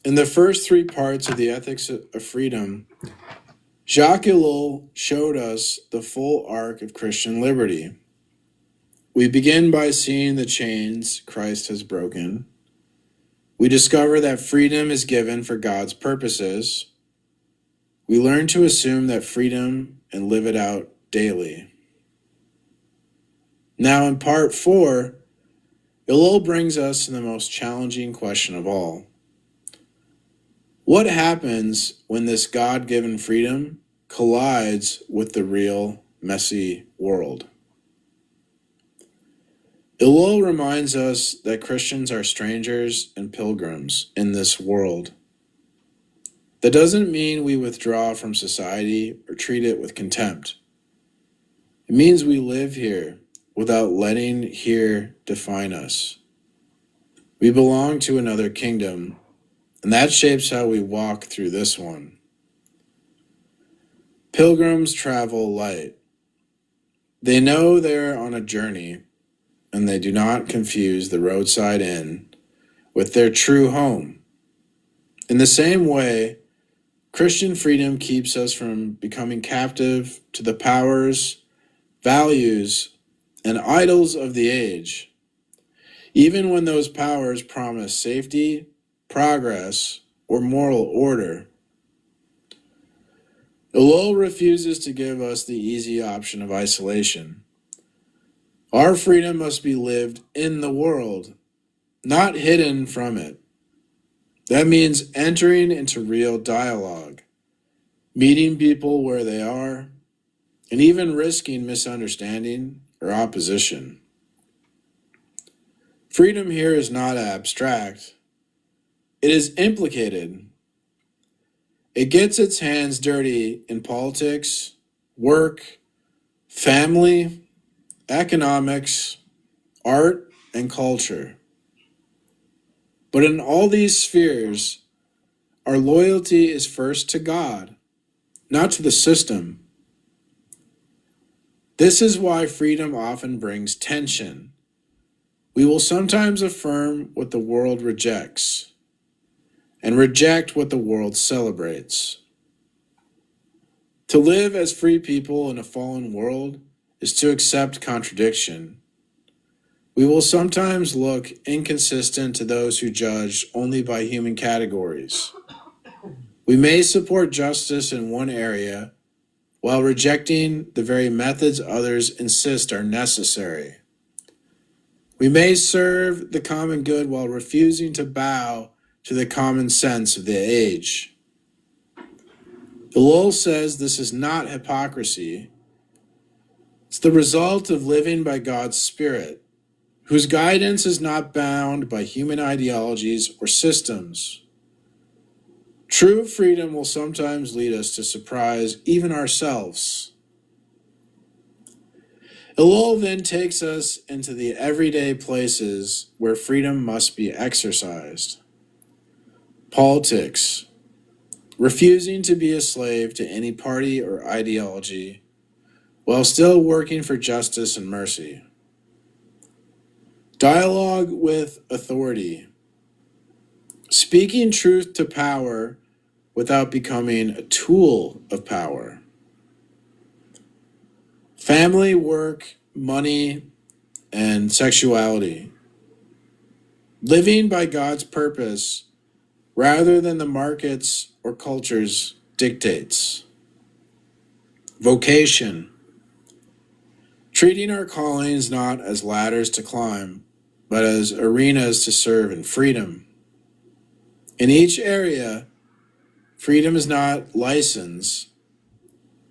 in the first 3 parts of the Ethics of Freedom, Jacques Ellul showed us the full arc of Christian liberty. We begin by seeing the chains Christ has broken. We discover that freedom is given for God's purposes. We learn to assume that freedom and live it out daily. Now in part 4, Ellul brings us to the most challenging question of all. What happens when this God-given freedom collides with the real, messy world? Ellul reminds us that Christians are strangers and pilgrims in this world. That doesn't mean we withdraw from society or treat it with contempt. It means we live here without letting here define us. We belong to another kingdom, and that shapes how we walk through this one. Pilgrims travel light. They know they're on a journey, and they do not confuse the roadside inn with their true home. In the same way, Christian freedom keeps us from becoming captive to the powers, values, and idols of the age, even when those powers promise safety, progress, or moral order. Ellul refuses to give us the easy option of isolation. Our freedom must be lived in the world, not hidden from it. That means entering into real dialogue, meeting people where they are, and even risking misunderstanding or opposition. Freedom here is not abstract. It is implicated. It gets its hands dirty in politics, work, family, economics, art, and culture. But in all these spheres, our loyalty is first to God, not to the system. This is why freedom often brings tension. We will sometimes affirm what the world rejects and reject what the world celebrates. To live as free people in a fallen world is to accept contradiction. We will sometimes look inconsistent to those who judge only by human categories. We may support justice in one area while rejecting the very methods others insist are necessary. We may serve the common good while refusing to bow to the common sense of the age. Elul says this is not hypocrisy. It's the result of living by God's Spirit, whose guidance is not bound by human ideologies or systems. True freedom will sometimes lead us to surprise even ourselves. Elul then takes us into the everyday places where freedom must be exercised. Politics, refusing to be a slave to any party or ideology, while still working for justice and mercy. Dialogue with authority, speaking truth to power without becoming a tool of power. Family, work, money, and sexuality. Living by God's purpose rather than the market's or culture's dictates. Vocation. Treating our callings not as ladders to climb, but as arenas to serve in freedom. In each area, freedom is not license.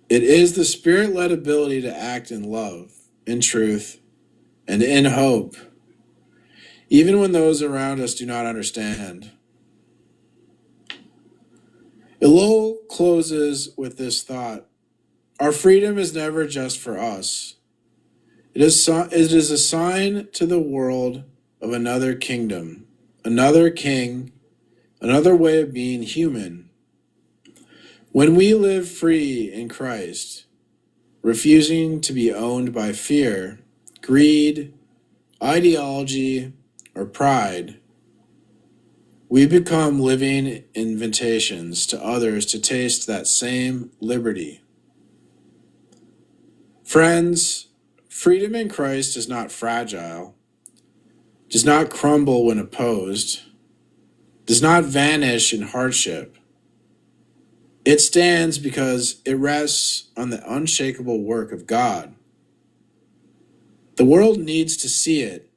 It is the Spirit-led ability to act in love, in truth, and in hope, even when those around us do not understand. Elul closes with this thought: our freedom is never just for us. It is a sign to the world of another kingdom, another king, another way of being human. When we live free in Christ, refusing to be owned by fear, greed, ideology, or pride, we become living invitations to others to taste that same liberty. Friends, freedom in Christ is not fragile, does not crumble when opposed, does not vanish in hardship. It stands because it rests on the unshakable work of God. The world needs to see it,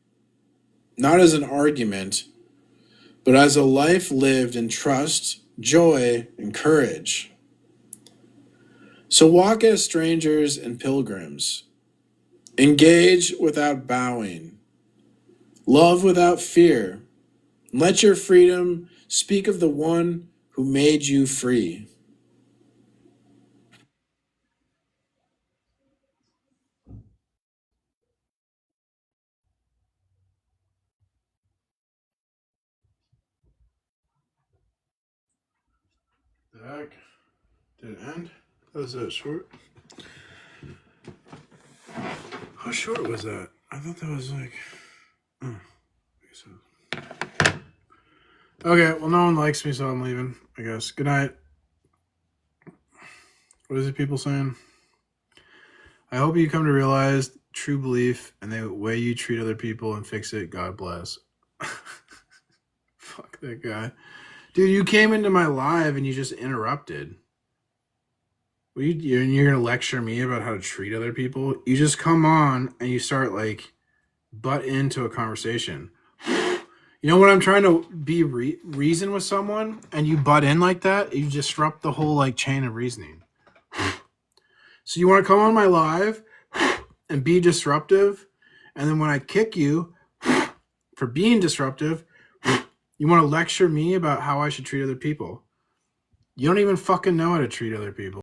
not as an argument, but as a life lived in trust, joy, and courage. So walk as strangers and pilgrims. Engage without bowing. Love without fear. Let your freedom speak of the one who made you free. The heck? Did it end? Was that short? How short was that? I thought that was like... Oh, okay, well, no one likes me, so I'm leaving, I guess. Good night. What is it people saying? I hope you come to realize true belief and the way you treat other people and fix it. God bless. Fuck that guy. Dude, you came into my live and you just interrupted. You're going to lecture me about how to treat other people? You just come on and you start, like, butt into a conversation. You know, when I'm trying to be reason with someone and you butt in like that, you disrupt the whole, like, chain of reasoning. So you want to come on my live and be disruptive, and then when I kick you for being disruptive, you want to lecture me about how I should treat other people. You don't even fucking know how to treat other people.